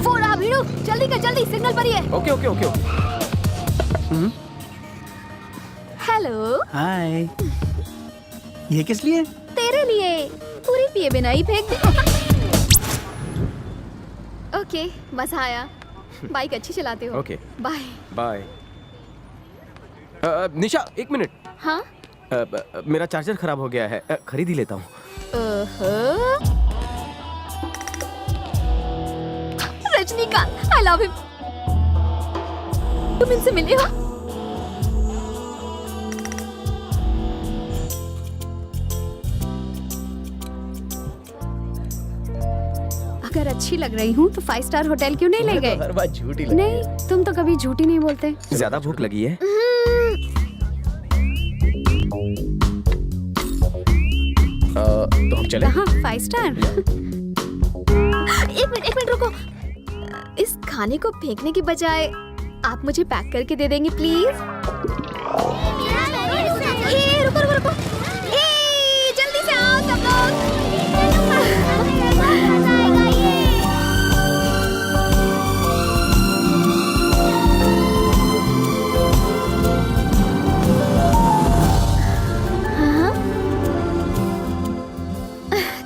फोन आ भीड़ू, जल्दी कर, जल्दी, सिग्नल पर ही है। Okay okay okay. हेलो। हाय। ये किस लिए? तेरे लिए। पूरी पिए बिना ही फेंक दे। ओके, मजा आया। बाइक अच्छी चलाते हो। Okay, bye bye. निशा, एक मिनट। हाँ? मेरा चार्जर खराब हो गया है, खरीद ही लेता हूँ। Rajinikanth, I love him. तुम इनसे मिले हो? अगर अच्छी लग रही हूँ तो 5 स्टार होटल क्यों नहीं ले गए? हर बात झूठी लगती नहीं, तुम तो कभी झूठी नहीं बोलते। ज्यादा भूख लगी है? तो हम चले? हाँ, 5 स्टार। एक मिनट रुको। इस खाने को फेंकने के बजाय आप मुझे पैक करके दे देंगे प्लीज? रुको। जल्दी से आओ सब लोग।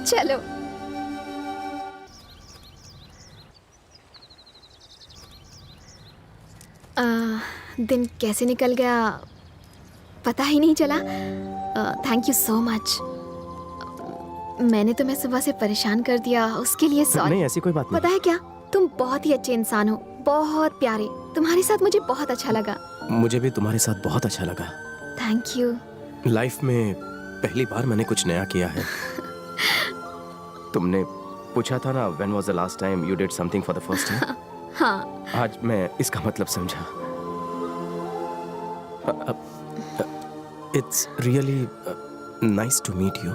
चलो। दिन कैसे निकल गया पता ही नहीं चला। Thank you so much. मैंने तुम्हें सुबह से परेशान कर दिया, उसके लिए सॉरी। नहीं, ऐसी कोई बात नहीं। पता है क्या, तुम बहुत ही अच्छे इंसान हो, बहुत प्यारे। तुम्हारे साथ मुझे बहुत अच्छा लगा। मुझे भी तुम्हारे साथ बहुत अच्छा लगा। Thank you. लाइफ में पहली बार मैंने कुछ नया किया है। तुमने पूछा था ना, when was the last time you did something for the first time? हाँ। आज मैं इसका मतलब समझा। It's really nice to meet you.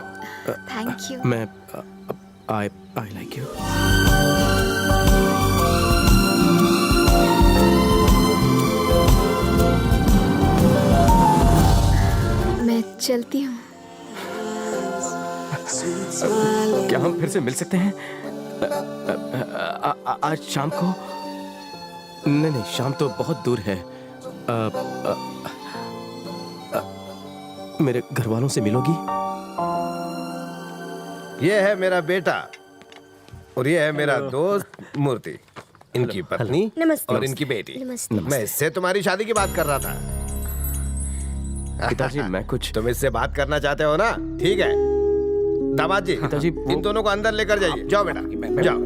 Thank you. मैं I like you. मैं चलती हूँ। क्या हम फिर से मिल सकते हैं आज शाम को? नहीं, शाम तो बहुत दूर है। मेरे घर वालों से मिलोगी? ये है मेरा बेटा और ये है मेरा दोस्त मूर्ति, इनकी पत्नी और इनकी बेटी। मैं इससे तुम्हारी शादी की बात कर रहा था। पिताजी, मैं कुछ तुम इससे बात करना चाहते हो ना? ठीक है दामाद जी, पिताजी, इन दोनों को अंदर लेकर जाइए। जाओ बेटा, जाओ।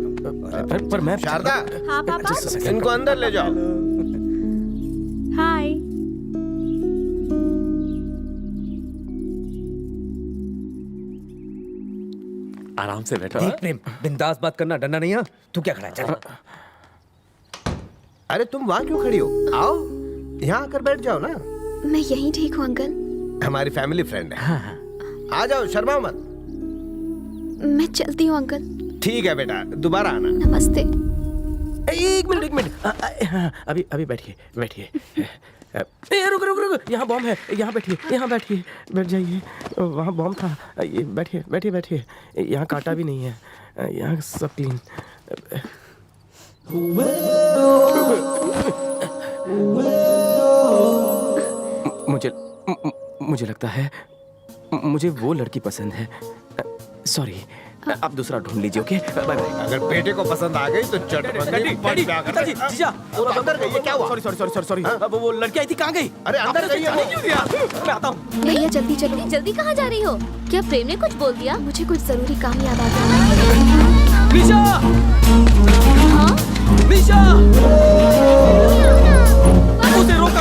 पर मैं शारदा, हाँ पापा। इनको अंदर ले जाओ। हाय। आराम से बैठो। देख प्रेम, बिंदास बात करना, डरना नहीं है। तू क्या खड़ा है? चल। अरे तुम वहाँ क्यों खड़ी हो? आओ यहाँ आकर बैठ जाओ ना। मैं यहीं ठीक हूँ अंकल। हमारी फैमिली फ्रेंड है। आ जाओ, शर्माओ मत। मैं चलती हूँ अंकल। ठीक है बेटा, दोबारा आना। नमस्ते। एक मिनट। अभी बैठिए। रुक, यहाँ बॉम्ब है। यहाँ बैठिए, बैठ जाइए। वहाँ बॉम्ब था। ये बैठिए। यहाँ कांटा भी नहीं है, यहाँ सब क्लीन। मुझे लगता है मुझे वो लड़की पसंद है। सॉरी, आप दूसरा ढूंढ लीजिए। Okay, bye bye. अगर बेटे को पसंद आ गई तो जीजा, अंदर गई। क्या हुआ? सॉरी। वो लड़की आई थी, कहाँ गई? अरे अंदर गई है। क्यों दिया? मैं आता हूँ। भैया जल्दी चलो। जल्दी कहाँ जा रही हो? क्या प्रेम ने कुछ बोल दिया? मुझे कुछ जरूरी काम याद आ गया। निशा! हाँ? निशा! उसे रोको।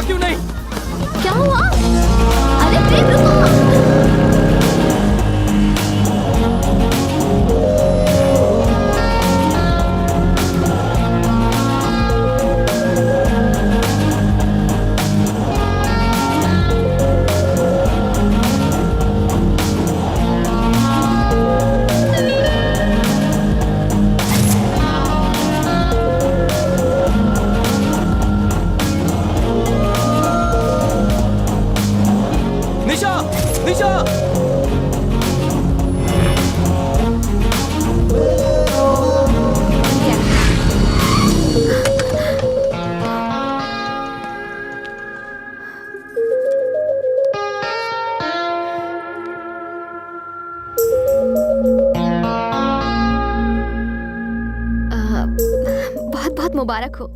बहुत बहुत मुबारक हो।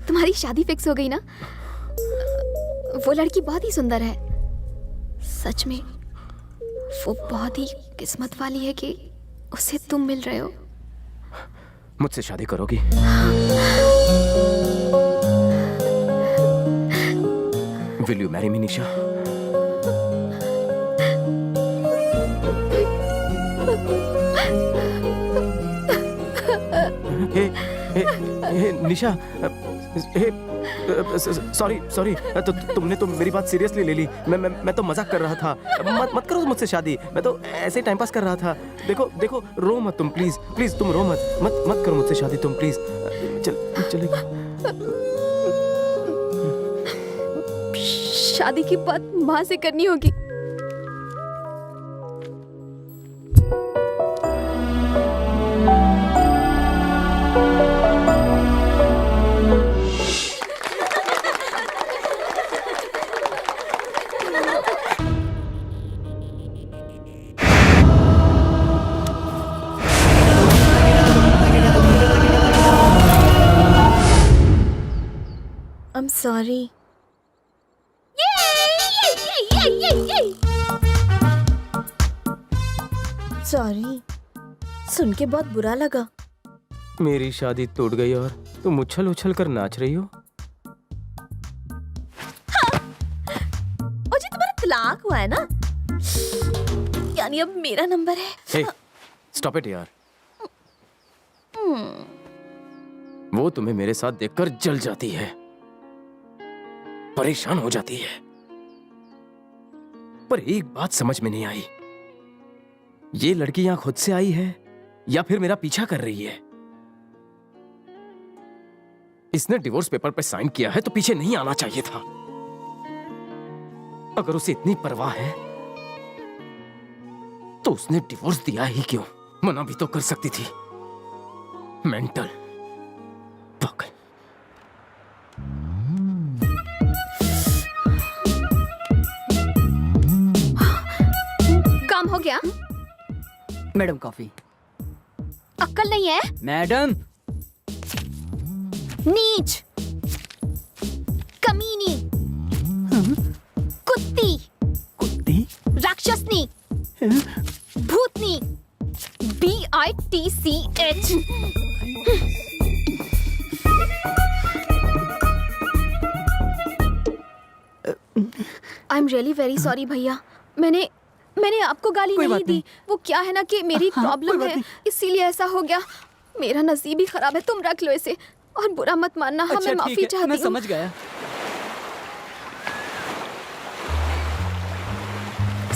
तुम्हारी शादी फिक्स हो गई ना? वो लड़की बहुत ही सुंदर है, सच में वो बहुत ही किस्मत वाली है कि उससे तुम मिल रहे हो। मुझसे शादी करोगी? Will you marry me, Nisha? Nisha, sorry, तो तुमने तो मेरी बात सीरियसली ले ली। मैं तो मजाक कर रहा था। मत करो मुझसे शादी, मैं तो ऐसे ही टाइम पास कर रहा था। देखो रो मत तुम, प्लीज तुम रो मत करो मुझसे शादी तुम, प्लीज। चलेगी? शादी की बात माँ से करनी होगी। I'm sorry. सॉरी, सुन के बहुत बुरा लगा। मेरी शादी टूट गई और तुम उछल उछल कर नाच रही हो। और जी तुम्हारा तलाक हुआ है ना, यानी अब मेरा नंबर है। हे, स्टॉप इट यार। वो तुम्हें मेरे साथ देखकर जल जाती है, परेशान हो जाती है, पर एक बात समझ में नहीं आई, ये लड़की यहां खुद से आई है या फिर मेरा पीछा कर रही है? इसने डिवोर्स पेपर पे साइन किया है तो पीछे नहीं आना चाहिए था। अगर उसे इतनी परवाह है तो उसने डिवोर्स दिया ही क्यों? मना भी तो कर सकती थी। मेंटल पागल। काम हो गया? Madam coffee. अक्ल नहीं है? मैडम। नीच, कमीनी, कुत्ती, राक्षसनी, भूतनी, BITCH। I am really very sorry भैया, मैंने आपको गाली नहीं दी। वो क्या है ना कि मेरी प्रॉब्लम है, इसीलिए ऐसा हो गया। मेरा नसीब ही खराब है, तुम रख लो इसे और बुरा मत मानना। हाँ, मैं माफी चाहती हूँ। मैं समझ गया।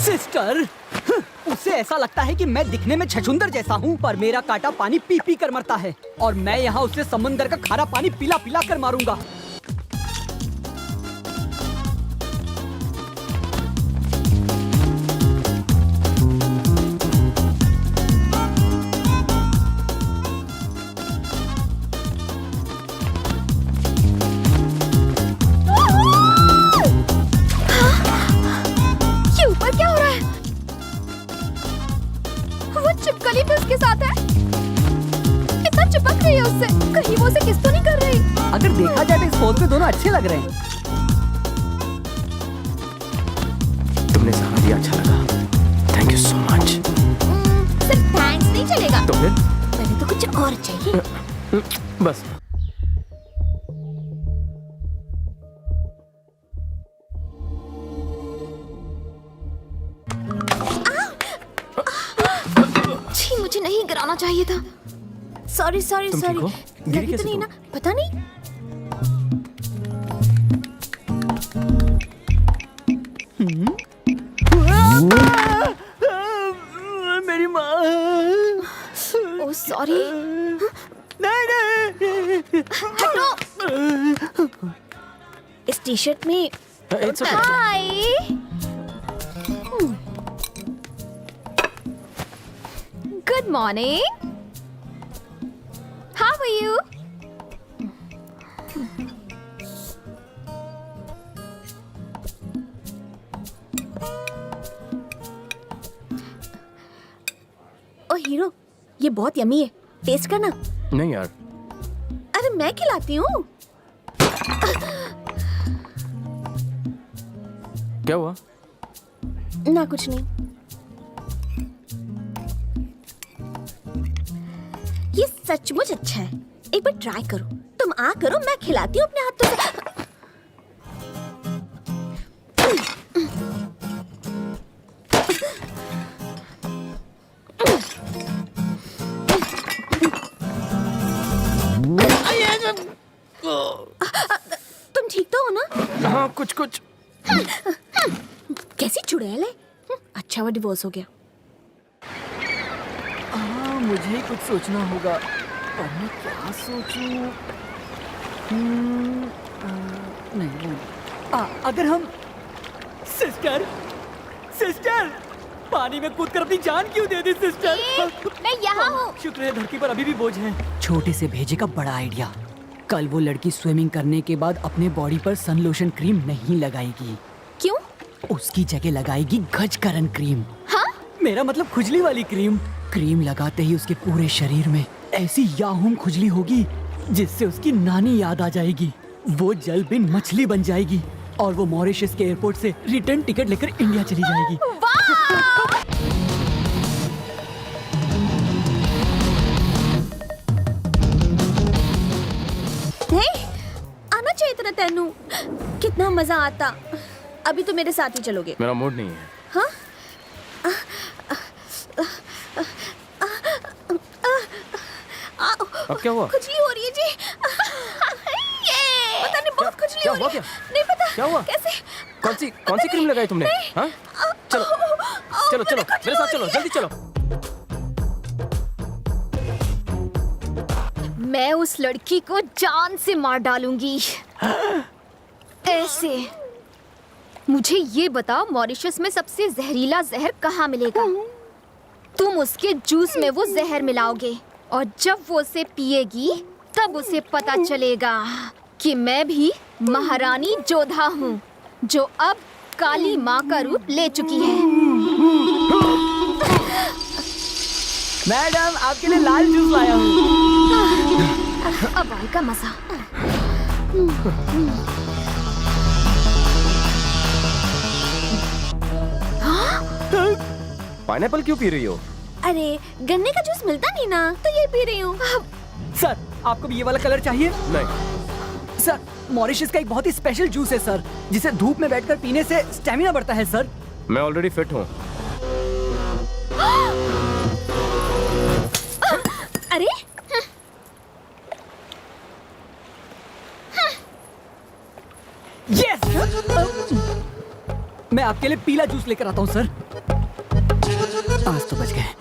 सिस्टर, उसे ऐसा लगता है कि मैं दिखने में छछूंदर जैसा हूँ, पर मेरा कांटा पानी पी पी कर मरता है और मैं यहाँ उसे समुंदर का खारा पानी पिला पिला कर मारूंगा। चिपकली भी उसके साथ है, इतना चिपक रही है उससे, कहीं वो उसे किस तो नहीं कर रही। अगर देखा जाए तो इस पोज में दोनों अच्छे लग रहे हैं। तुमने सहारा दिया, अच्छा लगा, थैंक यू सो मच। सिर्फ थैंक्स नहीं चलेगा, तो फिर मैंने तो कुछ और चाहिए। बस मुझे नहीं गिराना चाहिए था। सॉरी। गिरी तो नहीं ना, पता नहीं। मेरी माँ। Oh sorry. नहीं। हटो। इस टी शर्ट में hi. Good morning. How are you? Oh hero, ये बहुत यमी है, टेस्ट करना। नहीं यार। अरे मैं खिलाती हूँ। क्या हुआ? ना कुछ नहीं। ये सचमुच अच्छा है, एक बार ट्राई करो। तुम आ करो, मैं खिलाती हूँ अपने हाथों से। तुम ठीक तो हो ना? हाँ, कुछ कुछ। कैसी चुड़ैल है। अच्छा वो डिवोर्स हो गया। मुझे ही कुछ सोचना होगा, पर मैं क्या सोचूं? नहीं, अगर हम सिस्टर पानी में कूदकर अपनी जान क्यों दे दी सिस्टर? मैं यहाँ हूँ। शुक्र है धरती पर अभी भी बोझ है। छोटे से भेजे का बड़ा आइडिया। कल वो लड़की स्विमिंग करने के बाद अपने बॉडी पर सन लोशन क्रीम नहीं लगाएगी। क्यों? उसकी जगह लगाएगी गजकरण क्रीम। हाँ? मेरा मतलब खुजली वाली क्रीम। क्रीम लगाते ही उसके पूरे शरीर में ऐसी याहूम खुजली होगी जिससे उसकी नानी याद आ जाएगी। वो जल बिन मछली बन जाएगी और वो मॉरिशस के एयरपोर्ट से रिटर्न टिकट लेकर इंडिया चली जाएगी। आना चाहिए तेरा तेनू, कितना मजा आता। अभी तो मेरे साथ ही चलोगे? मेरा मूड नहीं है। हाँ? अब क्या हुआ? खुजली हो रही है जी। पता नहीं, बहुत खुजली हो रही है। क्या? नहीं पता क्या हुआ? कैसे? कौन सी क्रीम लगाई तुमने? हाँ? चलो चलो चलो मेरे साथ चलो, जल्दी चलो। मैं उस लड़की को जान से मार डालूंगी। ऐसे। मुझे ये बताओ, मॉरिशस में सबसे जहरीला जहर कहाँ मिलेगा? तुम उसके जूस में वो जहर मिलाओगे और जब वो उसे पिएगी तब उसे पता चलेगा कि मैं भी महारानी जोधा हूँ, जो अब काली माँ का रूप ले चुकी है। मैडम, आपके लिए लाल जूस लाया हूँ। अब आएगा मजा। पाइनएप्पल क्यों पी रही हो? अरे गन्ने का जूस मिलता नहीं ना, तो ये पी रही हूँ। सर, आपको भी ये वाला कलर चाहिए? नहीं। सर, मॉरिशस का एक बहुत ही स्पेशल जूस है सर, जिसे धूप में बैठकर पीने से स्टेमिना बढ़ता है सर। मैं ऑलरेडी फिट हूँ। अरे यस! मैं आपके लिए पीला जूस लेकर आता हूँ सर। आज तो बच गए।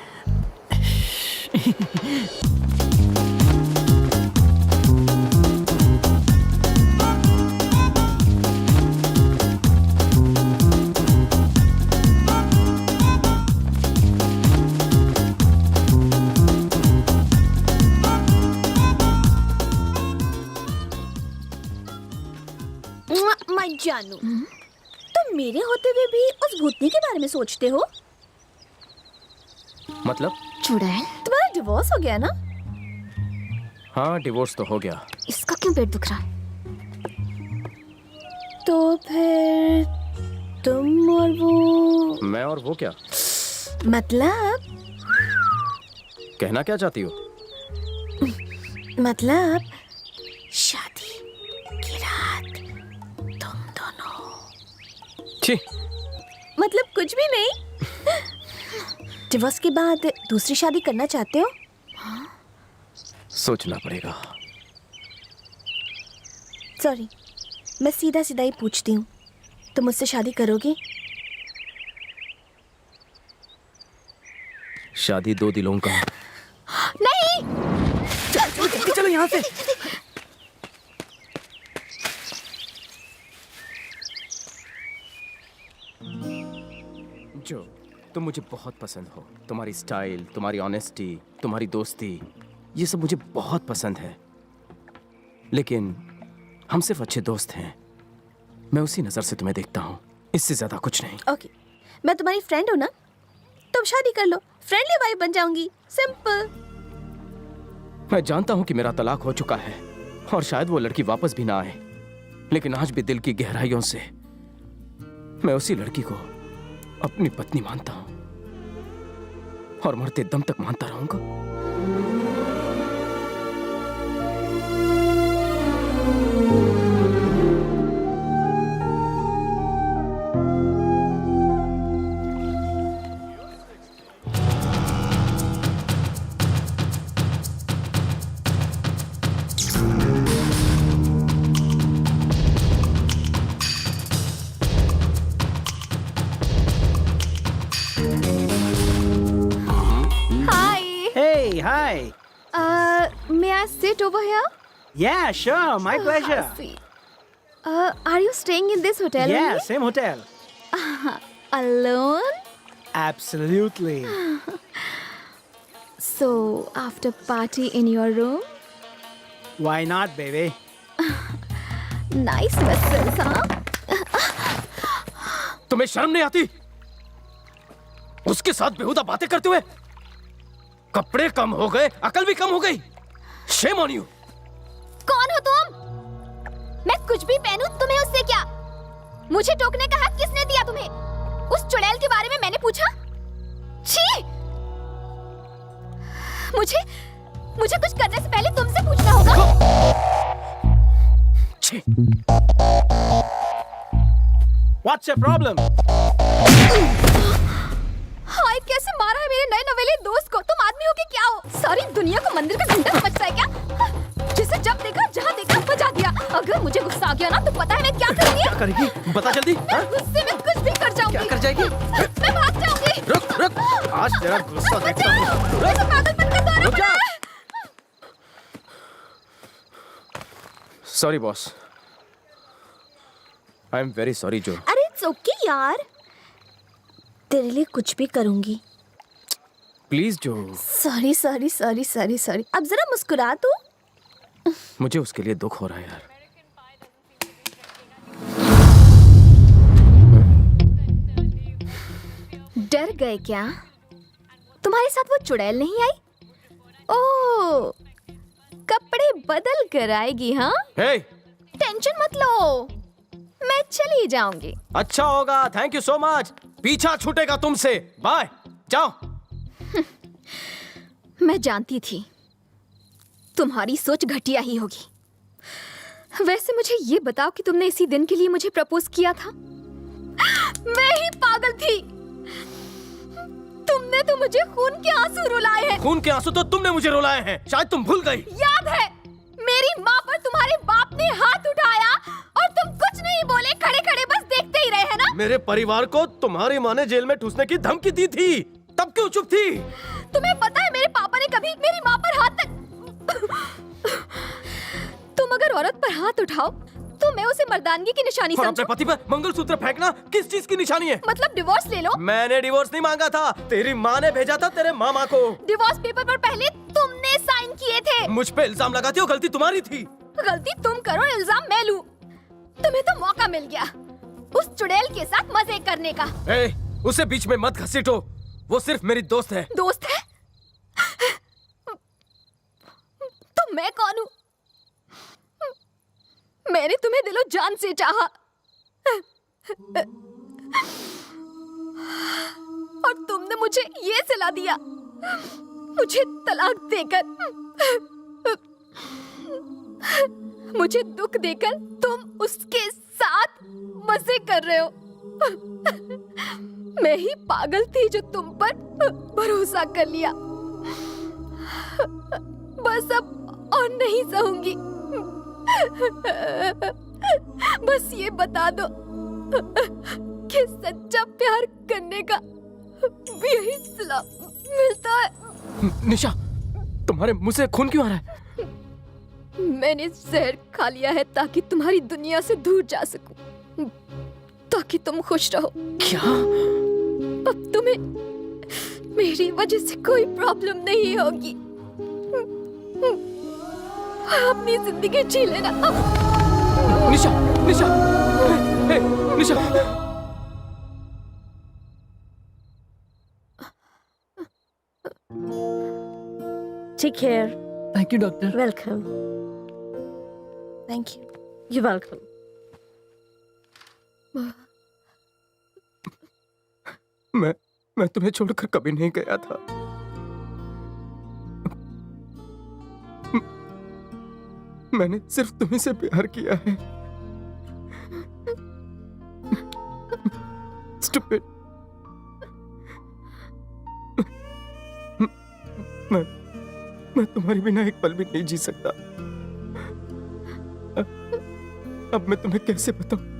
मैं जानू, तुम मेरे होते हुए भी उस भूतनी के बारे में सोचते हो? मतलब? चुड़ैल, तुम्हारा डिवोर्स हो गया ना? हाँ, डिवोर्स तो हो गया। इसका क्यों पेट दुख रहा है? तो फिर तुम और वो? मैं और वो क्या? मतलब? कहना क्या चाहती हो? मतलब शादी की रात तुम दोनों। छी। मतलब कुछ भी नहीं। डिवोर्स के बाद दूसरी शादी करना चाहते हो? सोचना पड़ेगा। सॉरी, मैं सीधा सीधा ही पूछती हूँ, तुम मुझसे शादी करोगे? शादी दो दिलों का। नहीं। चलो चलो यहाँ से। जो तुम मुझे बहुत पसंद हो, तुम्हारी स्टाइल, तुम्हारी ऑनेस्टी, तुम्हारी दोस्ती, ये सब मुझे बहुत पसंद है। लेकिन हम सिर्फ अच्छे दोस्त हैं। मैं उसी नजर से तुम्हें देखता हूँ, इससे ज्यादा कुछ नहीं। ओके, मैं तुम्हारी फ्रेंड हूँ ना, तुम शादी कर लो, फ्रेंडली वाइफ बन जाऊंगी। सिंपल। मैं जानता हूँ कि मेरा तलाक हो चुका है, और शायद वो लड़की वापस भी ना आए, लेकिन आज भी दिल की गहराइयों से मैं उसी लड़की को अपनी पत्नी मानता हूं और मरते दम तक मानता रहूंगा। Hey, hi. May I sit over here? Yeah, sure. My pleasure. See. Are you staying in this hotel? Yeah, only? same hotel. Alone? Absolutely. So, after party in your room? Why not, baby? Nice vessels, huh? तुम्हें शर्म नहीं आती? उसके साथ बेहुदा बातें करते हुए? कपड़े कम हो गए, अकल भी कम हो गई। Shame on you. कौन हो तुम? मैं कुछ भी पहनूं, तुम्हें उससे क्या? मुझे टोकने का हक किसने दिया तुम्हें? उस चुड़ैल के बारे में मैंने पूछा? छी! मुझे कुछ करने से पहले तुमसे पूछना होगा। छी! What's your problem? हाय, कैसे मारा है मेरे नए नवेले दोस्त को? तुम आदमी हो कि क्या हो? सारी दुनिया को मंदिर का घंटा समझता है क्या? जिसे जब देखा जहाँ देखा बजा दिया। अगर मुझे गुस्सा आ गया ना तो पता है मैं क्या करूँगी? क्या करेगी? बता जल्दी। मैं गुस्से में कुछ भी कर जाऊंगी। क्या कर जाएगी? मैं भाग जाऊंगी। रुक। आज तेरा गुस्सा देखता हूँ। पागलपन का दौरा पड़ा है। Sorry, boss. I am very sorry, जो। अरे इट्स ओके यार, तेरे लिए कुछ भी करूंगी। प्लीज जो। सॉरी। अब जरा मुस्कुरा तू। मुझे उसके लिए दुख हो रहा है यार। डर गए क्या? तुम्हारे साथ वो चुड़ैल नहीं आई? ओह, कपड़े बदल कर आएगी, हाँ? Hey! टेंशन मत लो, मैं चली जाऊंगी। अच्छा होगा, थैंक यू सो मच। पीछा छूटेगा तुमसे। बाय, जाओ। मैं जानती थी तुम्हारी सोच घटिया ही होगी। वैसे मुझे ये बताओ कि तुमने इसी दिन के लिए मुझे प्रपोज किया था? मैं ही पागल थी। तुमने तो मुझे खून के आंसू रुलाए हैं। खून के आंसू तो तुमने मुझे रुलाए हैं, शायद तुम भूल गई। याद है, मेरी माँ पर तुम्हारे बाप ने हाथ उठाया और तुम कुछ नहीं बोले, खड़े खड़े बस देखते ही रहे, है ना? मेरे परिवार को तुम्हारी माँ ने जेल में ठूसने की धमकी दी थी, तब क्यों चुप थी? तुम्हें पता है मेरे पापा ने कभी मेरी माँ पर हाथ तक... तुम अगर औरत पर हाथ उठाओ तो मैं उसे मर्दानगी की निशानी और समझूं। अपने पति पर मंगलसूत्र फेंकना किस चीज की निशानी है? मतलब डिवोर्स ले लो। मैंने डिवोर्स नहीं मांगा था, तेरी माँ ने भेजा था तेरे मामा को। डिवोर्स पेपर पर पहले तुमने साइन किए थे। मुझ पे इल्जाम लगाती हो, गलती तुम्हारी थी। गलती तुम करो, इल्जाम मैं लूं। तुम्हें तो मौका मिल गया उस चुड़ैल के साथ मजे करने का। उसे बीच में मत घसीटो, वो सिर्फ मेरी दोस्त है। दोस्त है? तो मैं कौन हूँ? मैंने तुम्हें दिलो जान से चाहा और तुमने मुझे ये सिला दिया, मुझे तलाक देकर, मुझे दुख देकर तुम उसके साथ मजे कर रहे हो। मैं ही पागल थी जो तुम पर भरोसा कर लिया। बस अब और नहीं सहूंगी। बस ये बता दो कि सच्चा प्यार करने का भी यही सिला मिलता है। निशा, तुम्हारे मुंह से खून क्यों आ रहा है? मैंने जहर खा लिया है ताकि तुम्हारी दुनिया से दूर जा सकूं, ताकि तुम खुश रहो। क्या? अब तुम्हें मेरी वजह से कोई प्रॉब्लम नहीं होगी। अपनी जिंदगी जी लेना। निशा, निशा, निशा। Take care. Thank you, doctor. Welcome. Thank you. You welcome. मैं तुम्हें छोड़कर कभी नहीं गया था। मैंने सिर्फ तुम्हीं से प्यार किया है। Stupid. मैं तुम्हारे बिना एक पल भी नहीं जी सकता। अब मैं तुम्हें कैसे बताऊं?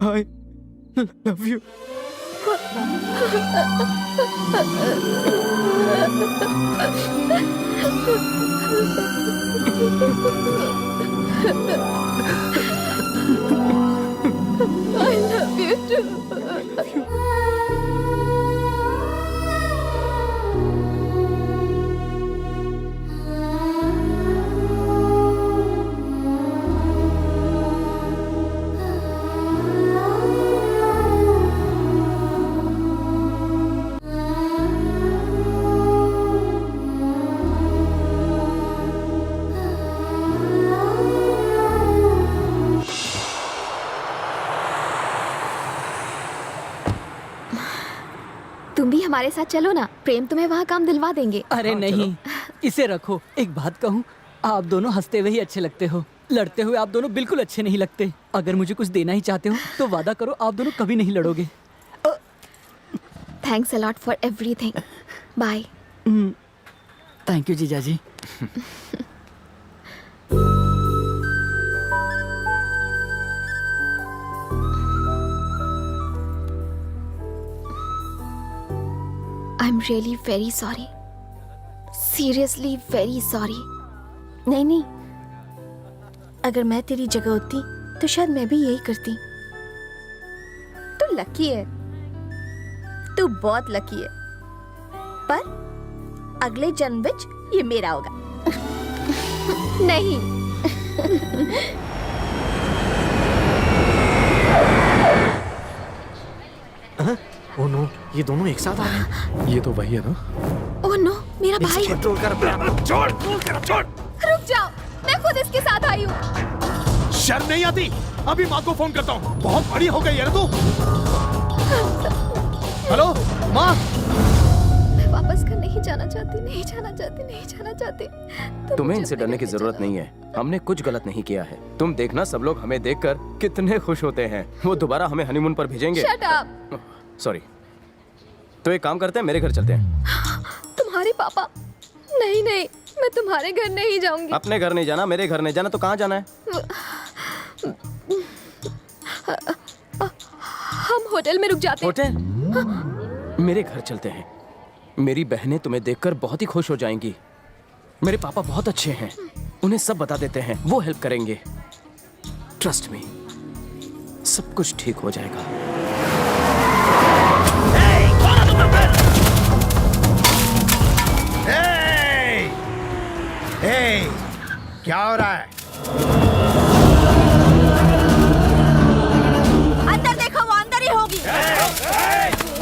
I love you. I love you too. तुम भी हमारे साथ चलो ना, प्रेम तुम्हें वहाँ काम दिलवा देंगे। अरे नहीं, इसे रखो। एक बात कहूँ, आप दोनों हंसते हुए ही अच्छे लगते हो, लड़ते हुए आप दोनों बिल्कुल अच्छे नहीं लगते। अगर मुझे कुछ देना ही चाहते हो तो वादा करो आप दोनों कभी नहीं लड़ोगे। Thanks a lot for everything. Bye. Thank you जीजाजी। I'm really very sorry. Seriously very sorry. नहीं, अगर मैं तेरी जगह होती तो शायद मैं भी यही करती। तू लकी है, तू बहुत लकी है। पर अगले जन्म विच ये मेरा होगा। नहीं। ओह नो, ये दोनों एक साथ आ गए। ये तो वही है ना? ओह नो, मेरा भाई। कंट्रोल कर अपने आप को। छोड़। रुक जाओ, मैं खुद इसके साथ आई हूँ। शर्म नहीं आती? अभी माँ को फोन करता हूँ। बहुत बड़ी हो गई है तू। हेलो माँ। मैं वापस घर नहीं जाना चाहती। तुम्हें इनसे डरने की जरूरत नहीं है। हमने कुछ गलत नहीं किया है। तुम देखना, सब लोग हमें देखकर कितने खुश होते हैं। वो दोबारा हमें हनीमून पर भेजेंगे। Shut up. सॉरी। तो एक काम करते हैं, मेरे घर चलते हैं। तुम्हारे पापा? नहीं, मैं तुम्हारे घर नहीं जाऊंगी। अपने घर नहीं जाना, मेरे घर नहीं जाना, तो कहाँ जाना है? हम होटल में रुक जाते हैं। होटल? मेरे घर चलते हैं। मेरी बहनें तुम्हें देखकर बहुत ही खुश हो जाएंगी। मेरे पापा बहुत अच्छे हैं, उन्हें सब बता देते हैं, वो हेल्प करेंगे। ट्रस्ट मी, सब कुछ ठीक हो जाएगा। क्या हो रहा है? अंदर देखो, वो अंदर ही होगी।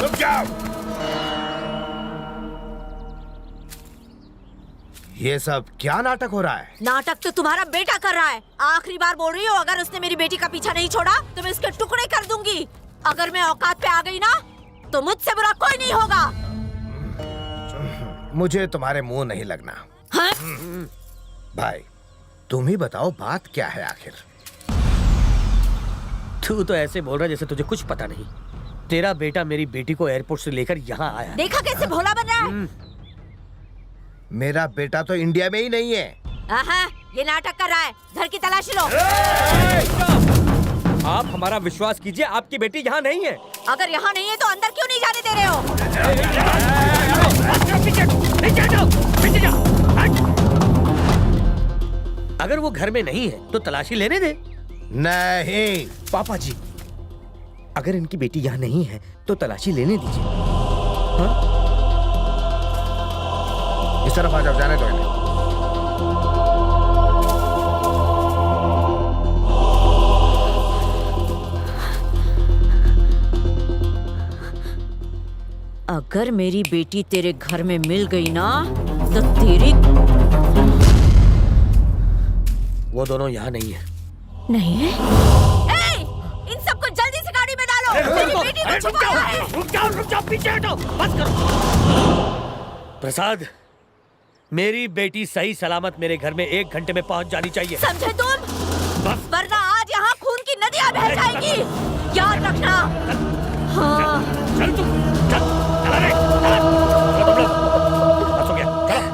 रुक जाओ। ये सब क्या नाटक हो रहा है? नाटक तो तुम्हारा बेटा कर रहा है। आखिरी बार बोल रही हो, अगर उसने मेरी बेटी का पीछा नहीं छोड़ा तो मैं उसके टुकड़े कर दूंगी। अगर मैं औकात पे आ गई ना तो मुझसे बुरा कोई नहीं होगा। मुझे तुम्हारे मुंह नहीं लगना। हाँ? भाई तुम ही बताओ बात क्या है आखिर? तू तो ऐसे बोल रहा है जैसे तुझे कुछ पता नहीं। तेरा बेटा मेरी बेटी को एयरपोर्ट से लेकर यहाँ आया। देखा कैसे भोला बन रहा है? मेरा बेटा तो इंडिया में ही नहीं है। ये नाटक कर रहा है। घर की तलाशी लो। आप हमारा विश्वास कीजिए, आपकी बेटी यहाँ नहीं है। अगर यहाँ नहीं है तो अंदर क्यों नहीं जाने दे रहे हो? अगर वो घर में नहीं है तो तलाशी लेने दे। नहीं पापा जी, अगर इनकी बेटी यहाँ नहीं है तो तलाशी लेने दीजिए। इस तरफ आ जाओ, जाने दो इन्हें। अगर मेरी बेटी तेरे घर में मिल गई ना तो तेरी वो दोनों यहाँ नहीं है। नहीं है? ए, इन सबको जल्दी से गाड़ी में डालो। मेरी बेटी को छुपाना है। रुक जाओ, पीछे हटो, बस करो। प्रसाद, मेरी बेटी सही सलामत मेरे घर में 1 घंटे में पहुंच जानी चाहिए। समझे तुम? वरना आज यहाँ खून की नदियाँ बह जाएगी। याद रखना। हाँ। चल तू, चल, चला रे, चला। चलो तुम लोग, बस हो गया, चलो।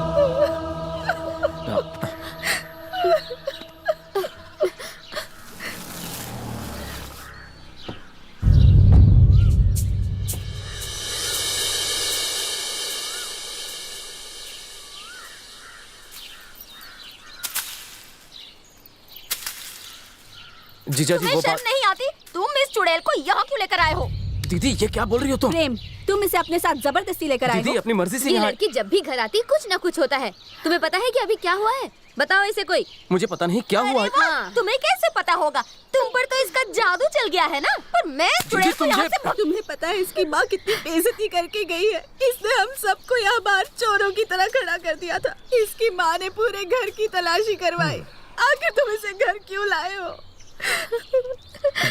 जीजा जी, तुम्हें वो शर्म बात। नहीं आती? तुम इस चुड़ैल को यहाँ क्यों लेकर आए हो? दीदी, ये क्या बोल रही हो तुम? प्रेम, तुम इसे अपने साथ जबरदस्ती लेकर आए हो। दीदी, अपनी मर्जी से ये यहाँ- लड़की जब भी घर आती कुछ न कुछ होता है। तुम्हें पता है कि अभी क्या हुआ है? बताओ इसे कोई। मुझे पता नहीं क्या हुआ है। हाँ। तुम्हें कैसे पता होगा? तुम पर तो इसका जादू चल गया है ना। पर मैं चुड़ैल को यहाँ से तुम्हें पता है इसकी माँ कितनी बेइज्जती करके गई है? इसने हम सबको यहाँ बाहर चोरों की तरह खड़ा कर दिया था। इसकी माँ ने पूरे घर की तलाशी करवाई। आखिर तुम इसे घर क्यों लाए हो?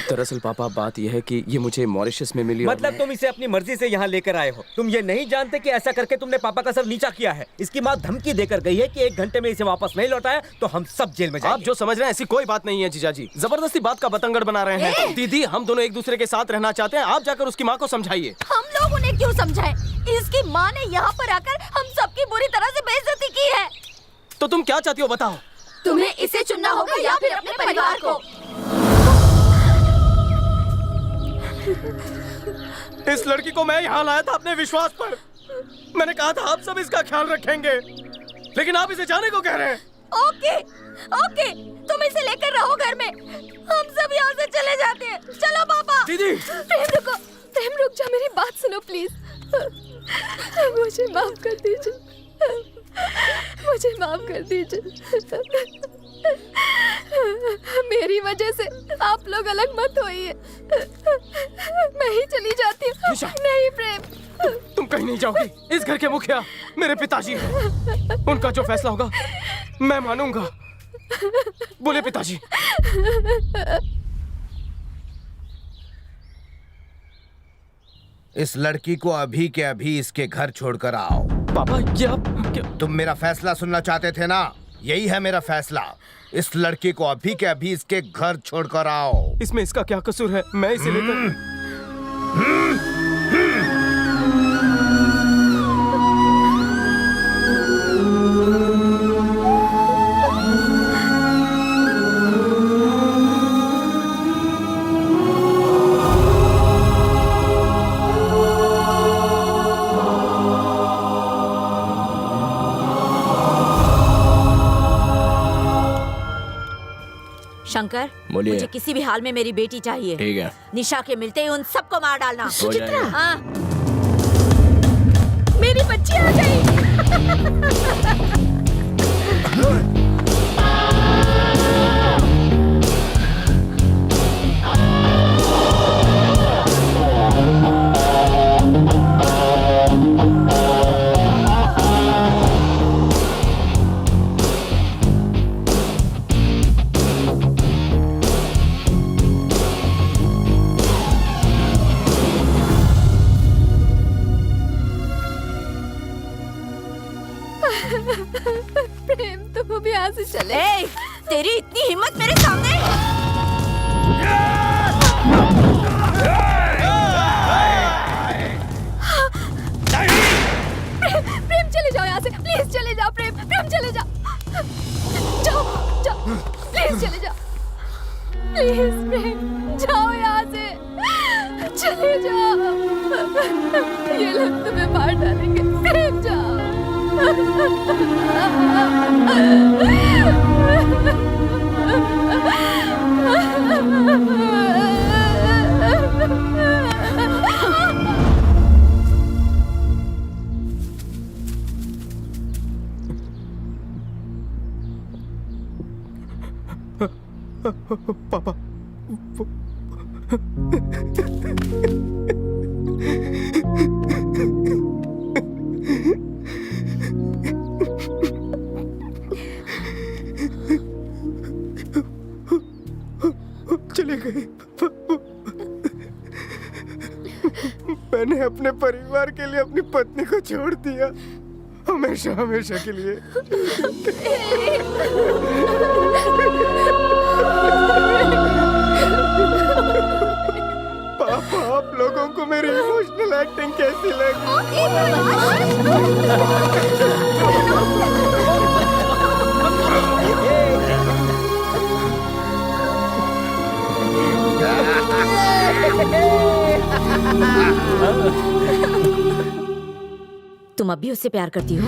दरअसल पापा, बात यह है कि ये मुझे मॉरिशस में मिली। मतलब तुम इसे अपनी मर्जी से यहाँ लेकर आए हो। तुम ये नहीं जानते कि ऐसा करके तुमने पापा का सर नीचा किया है। इसकी माँ धमकी देकर गई है कि 1 घंटे में इसे वापस नहीं लौटाया तो हम सब जेल में जाएंगे। आप जो समझ रहे हैं ऐसी कोई बात नहीं है जीजा जी। जबरदस्ती बात का बतंगड़ बना रहे हैं। दीदी, हम दोनों एक दूसरे के साथ रहना चाहते हैं। आप जाकर उसकी माँ को समझाइए। हम लोग उन्हें क्यों समझाएं? इसकी माँ ने यहाँ पर आकर हम सबकी बुरी तरह से बेइज्जती की है। तो तुम क्या चाहती हो बताओ? तुम्हें इसे चुनना होगा या फिर अपने परिवार को। इस लड़की को मैं यहाँ लाया था अपने विश्वास पर। मैंने कहा था आप सब इसका ख्याल रखेंगे, लेकिन आप इसे जाने को कह रहे हैं। ओके, ओके, तुम इसे लेकर रहो घर में। हम सब यहाँ से चले जाते हैं। चलो पापा। दीदी। प्रेम रुको, प्रेम रुक जा, मेरी बात सुनो प्लीज। मुझे माफ कर दीजिए, मुझे माफ कर दीजिए। मेरी वजह से आप लोग अलग मत होइए। मैं ही चली जाती हूँ। नहीं प्रेम, तुम कहीं नहीं जाओगी। इस घर के मुखिया मेरे पिताजी हैं। उनका जो फैसला होगा मैं मानूंगा। बोले पिताजी। इस लड़की को अभी के अभी इसके घर छोड़कर आओ। पापा, ये आप तुम मेरा फैसला सुनना चाहते थे ना? यही है मेरा फैसला। इस लड़की को अभी के अभी इसके घर छोड़कर आओ। इसमें इसका क्या कसूर है? मैं इसे लेकर शंकर, बोलिए। मुझे किसी भी हाल में मेरी बेटी चाहिए। ठीक है। निशा के मिलते ही उन सबको मार डालना। हो सुचित्रा, जाएगा। हाँ। मेरी बच्ची आ गई। प्रेम, तुम अब यहाँ से चले। ए, तेरी इतनी हिम्मत मेरे सामने? प्रेम चले जाओ यहाँ से, प्लीज चले जाओ। प्रेम, प्रेम चले जाओ। जाओ, जाओ, प्लीज चले जाओ। प्लीज प्रेम, जाओ यहाँ से, चले जाओ। ये लोग तुम्हें मार डालेंगे। प्रेम, जाओ। पापा, मैंने अपने परिवार के लिए अपनी पत्नी को छोड़ दिया, हमेशा हमेशा के लिए। पापा, आप लोगों को मेरी इमोशनल एक्टिंग कैसी तुम अब भी उससे प्यार करती हो?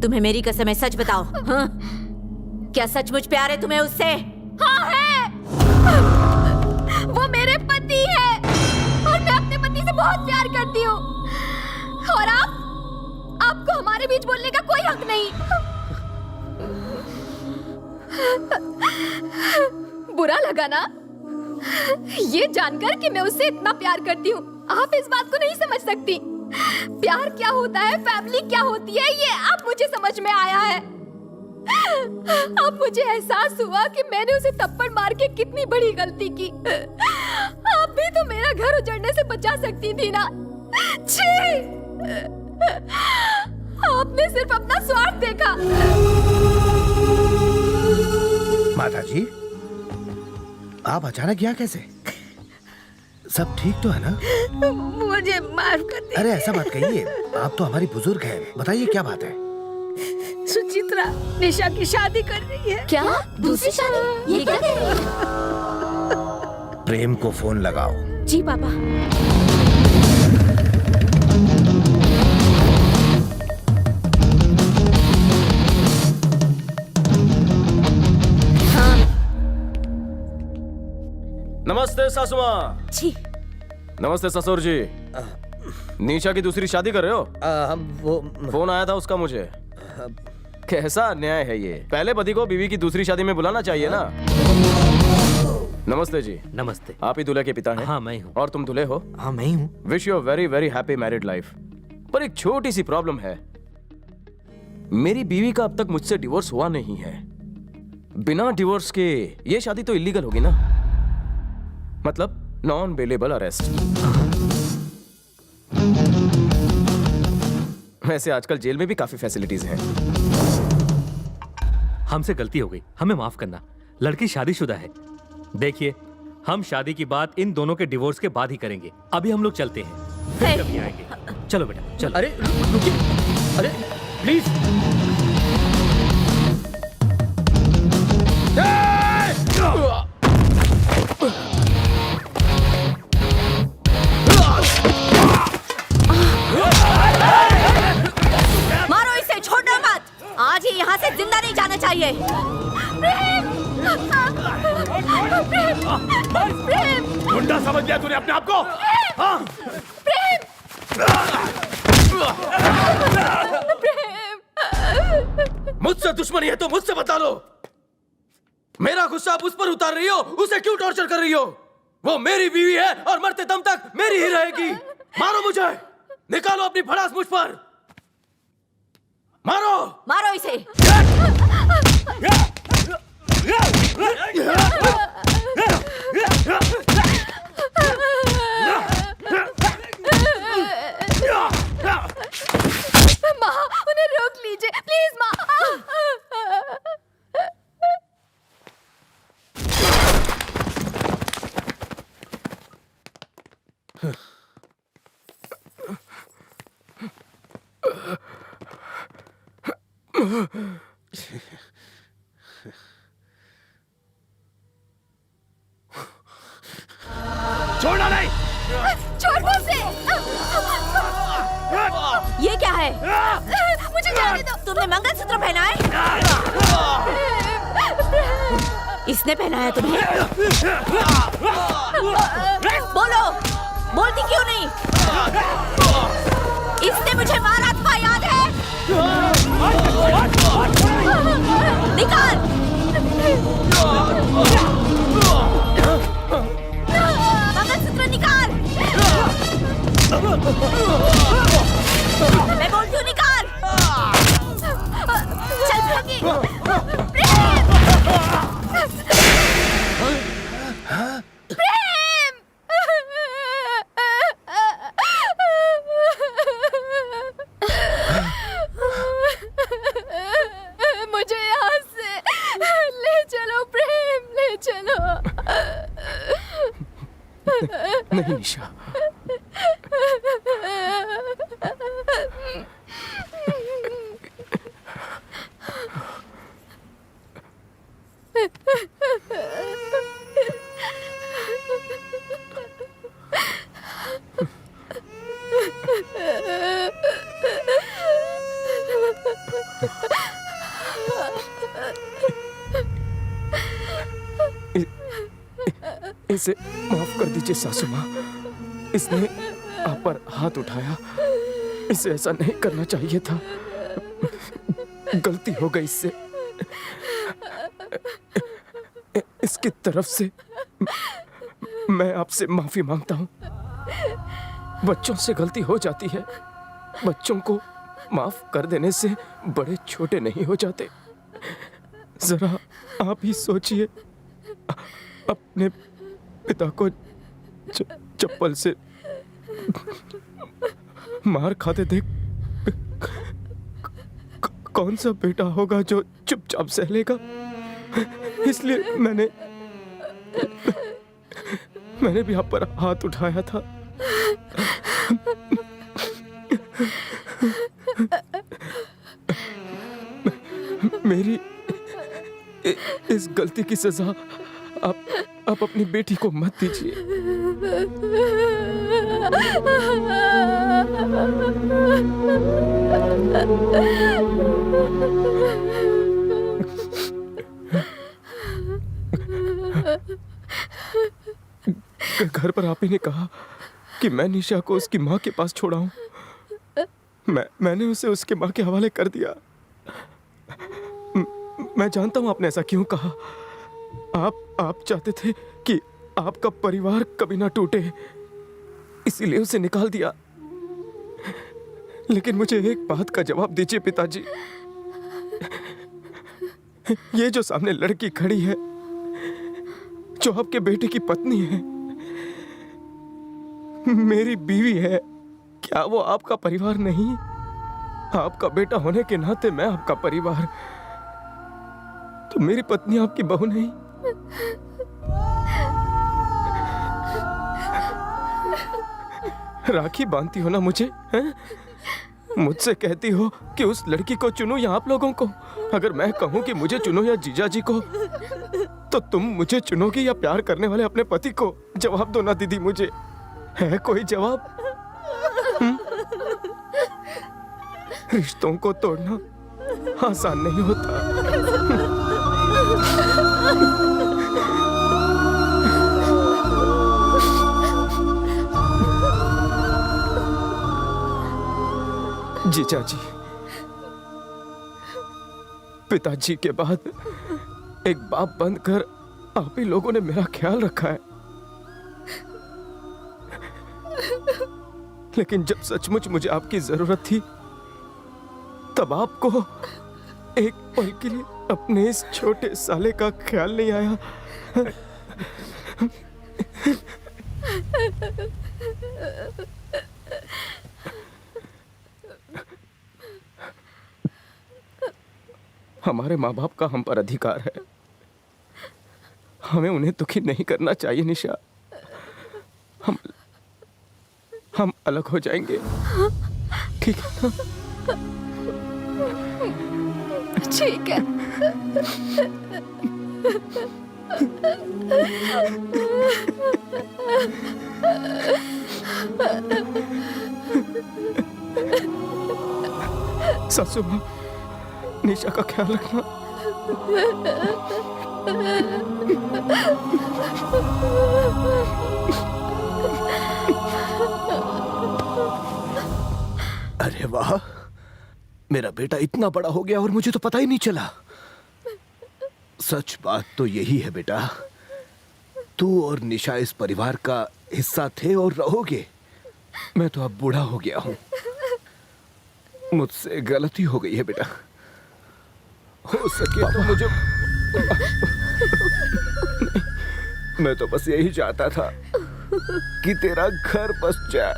तुम्हें मेरी कसम है, सच बताओ। हाँ? क्या सचमुच प्यार है तुम्हें उससे? हाँ है। वो मेरे पति है और मैं अपने पति से बहुत प्यार करती हूँ। और आपको हमारे बीच बोलने का कोई हक नहीं। बुरा लगा ना ये जानकर कि मैं उससे इतना प्यार करती हूँ? आप इस बात को नहीं समझ सकती। प्यार क्या होता है, फैमिली क्या होती है, ये अब मुझे समझ में आया है। अब मुझे एहसास हुआ कि मैंने उसे थप्पड़ मार के कितनी बड़ी गलती की। आप भी तो मेरा घर उजड़ने से बचा सकती थी ना। छी! आपने सिर्फ अपना स्वार्थ देखा। माता जी, आप अचानक यहाँ कैसे? सब ठीक तो है ना? मुझे माफ कर दीजिए। अरे ऐसा मत कहिए, आप तो हमारी बुजुर्ग हैं। बताइए क्या बात है? सुचित्रा निशा की शादी कर रही है। क्या? दूसरी शादी? ये क्या कह रही है? प्रेम को फोन लगाओ। जी पापा। नमस्ते सासू माँ। जी। नमस्ते ससुर जी। निशा की दूसरी शादी कर रहे हो? वो फोन आया था उसका मुझे। कैसा अन्याय है ये? पहले पति को बीवी की दूसरी शादी में बुलाना चाहिए ना। नमस्ते जी। नमस्ते। आप ही दूल्हे के पिता हैं? हाँ मैं हूँ। और तुम दूल्हे हो? हाँ मैं ही हूँ। Wish you very very happy married life. पर एक छोटी सी प्रॉब्लम है, मेरी बीवी का अब तक मुझसे डिवोर्स हुआ नहीं है। बिना डिवोर्स के ये शादी तो इलीगल होगी ना, मतलब नॉन बेलेबल अरेस्ट। वैसे आजकल जेल में भी काफी फैसिलिटीज हैं। हमसे गलती हो गई, हमें माफ करना। लड़की शादीशुदा है। देखिए, हम शादी की बात इन दोनों के डिवोर्स के बाद ही करेंगे। अभी हम लोग चलते हैं, फिर कभी आएंगे। चलो बेटा चलो। अरे रुकिए, अरे प्लीज। मारो इसे, छोड़ना मत। आज ही यहाँ से जिंदा नहीं जाना चाहिए। गुंडा समझ लिया तूने अपने आप को? हाँ? मुझसे दुश्मनी है तो मुझसे बता लो। मेरा गुस्सा आप उस पर उतार रही हो, उसे क्यों टॉर्चर कर रही हो? वो मेरी बीवी है और मरते दम तक मेरी ही रहेगी। मारो मुझे, निकालो अपनी भड़ास मुझ पर। मारो मारो इसे। माँ, उन्हें रोक लीजिए प्लीज माँ। छोड़ना नहीं। छोड़ मुझसे। ये क्या है? मुझे जाने दो। तुमने मंगलसूत्र पहना है? इसने पहनाया तुम्हें? बोलो, बोलती क्यों नहीं? इसने मुझे मारा था, याद है? निकाल। मंगलसूत्र निकाल। मैं बोलती हूँ निकाल। चल भागी। प्रेम! नहीं निशा, इसे माफ कर दीजिए सासू माँ। इसने आप पर हाथ उठाया, इसे ऐसा नहीं करना चाहिए था। गलती हो गई इससे। इसकी तरफ से मैं आपसे माफी मांगता हूँ। बच्चों से गलती हो जाती है। बच्चों को माफ कर देने से बड़े छोटे नहीं हो जाते। जरा आप ही सोचिए, अपने पिता को चप्पल से मार खाते देख कौन सा बेटा होगा जो चुपचाप सह लेगा। इसलिए मैंने भी आप पर हाथ उठाया था। मेरी इस गलती की सजा आप अपनी बेटी को मत दीजिए। घर पर आप ही ने कहा कि मैं निशा को उसकी माँ के पास छोड़ाऊं। मैंने उसे उसके माँ के हवाले कर दिया। मैं जानता हूं आपने ऐसा क्यों कहा। आप चाहते थे कि आपका परिवार कभी ना टूटे, इसीलिए उसे निकाल दिया। लेकिन मुझे एक बात का जवाब दीजिए पिताजी। ये जो सामने लड़की खड़ी है, जो आपके बेटे की पत्नी है, मेरी बीवी है, क्या वो आपका परिवार नहीं? आपका बेटा होने के नाते मैं आपका परिवार, तो मेरी पत्नी आपकी बहू नहीं? राखी बांधती हो ना मुझे, हैं? मुझसे कहती हो कि उस लड़की को चुनो या आप लोगों को। अगर मैं कहूं कि मुझे चुनो या जीजा जी को, तो तुम मुझे चुनोगी या प्यार करने वाले अपने पति को? जवाब दो ना दीदी, मुझे है कोई जवाब? रिश्तों को तोड़ना आसान नहीं होता। जीजा जी, पिताजी के बाद एक बाप बनकर आप ही लोगों ने मेरा ख्याल रखा है। लेकिन जब सचमुच मुझे आपकी जरूरत थी, तब आपको एक पल के लिए अपने इस छोटे साले का ख्याल नहीं आया। हमारे माँ बाप का हम पर अधिकार है, हमें उन्हें दुखी नहीं करना चाहिए निशा। हम अलग हो जाएंगे, ठीक है ना? ठीक है। सासू माँ, निशा का ख्याल रखना। अरे वाह, मेरा बेटा इतना बड़ा हो गया और मुझे तो पता ही नहीं चला। सच बात तो यही है बेटा, तू और निशा इस परिवार का हिस्सा थे और रहोगे। मैं तो अब बूढ़ा हो गया हूं, मुझसे गलती हो गई है बेटा। हो सके तो मुझे मैं तो बस यही चाहता था कि तेरा घर बस जाए,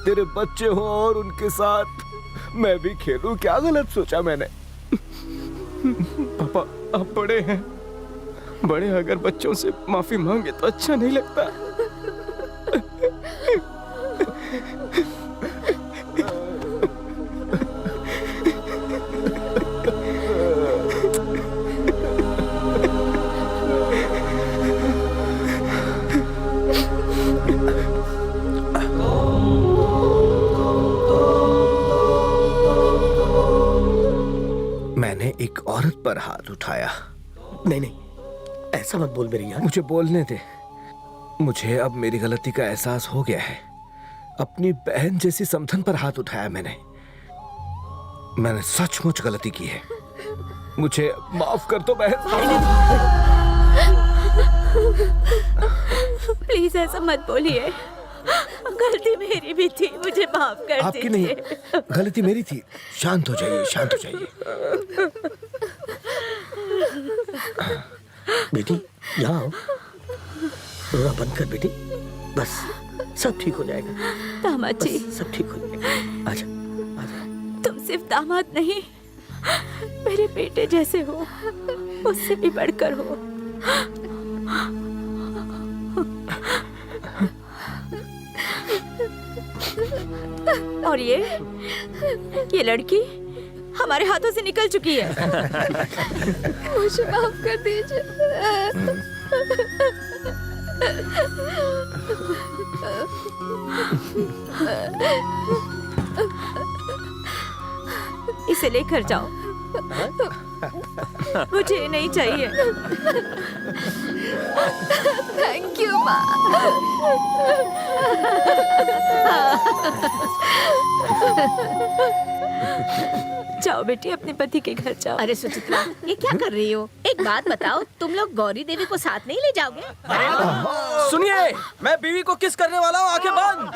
तेरे बच्चे हो और उनके साथ मैं भी खेलूं। क्या गलत सोचा मैंने? पापा, आप बड़े हैं, बड़े अगर बच्चों से माफी मांगे तो अच्छा नहीं लगता। मैंने एक औरत पर हाथ उठाया। नहीं नहीं, ऐसा मत बोल मेरी यार। मुझे बोलने दे। मुझे अब मेरी गलती का एहसास हो गया है। अपनी बहन जैसी समधन पर हाथ उठाया मैंने सचमुच गलती की है। मुझे माफ कर दो बहन। प्लीज ऐसा मत बोलिए, गलती मेरी भी थी, मुझे माफ कर आपकी नहीं, गलती मेरी थी। शांत हो जाइए, शांत हो जाइए। बेटी यहाँ आओ, रोना बंद कर बेटी, बस सब ठीक हो जाएगा। दामाद जी, सब ठीक हो जाएगा। आजा आजा। तुम सिर्फ दामाद नहीं, मेरे बेटे जैसे हो, उससे भी बढ़कर हो। और ये लड़की हमारे हाथों से निकल चुकी है। मुझे माफ कर दीजिए। इसे लेकर जाओ, मुझे नहीं चाहिए। थैंक यू माँ। जाओ बेटी, अपने पति के घर जाओ। अरे सुचित्रा, ये क्या कर रही हो? एक बात बताओ, तुम लोग गौरी देवी को साथ नहीं ले जाओगे? सुनिए, मैं बीवी को किस करने वाला हूँ, आंखें बंद।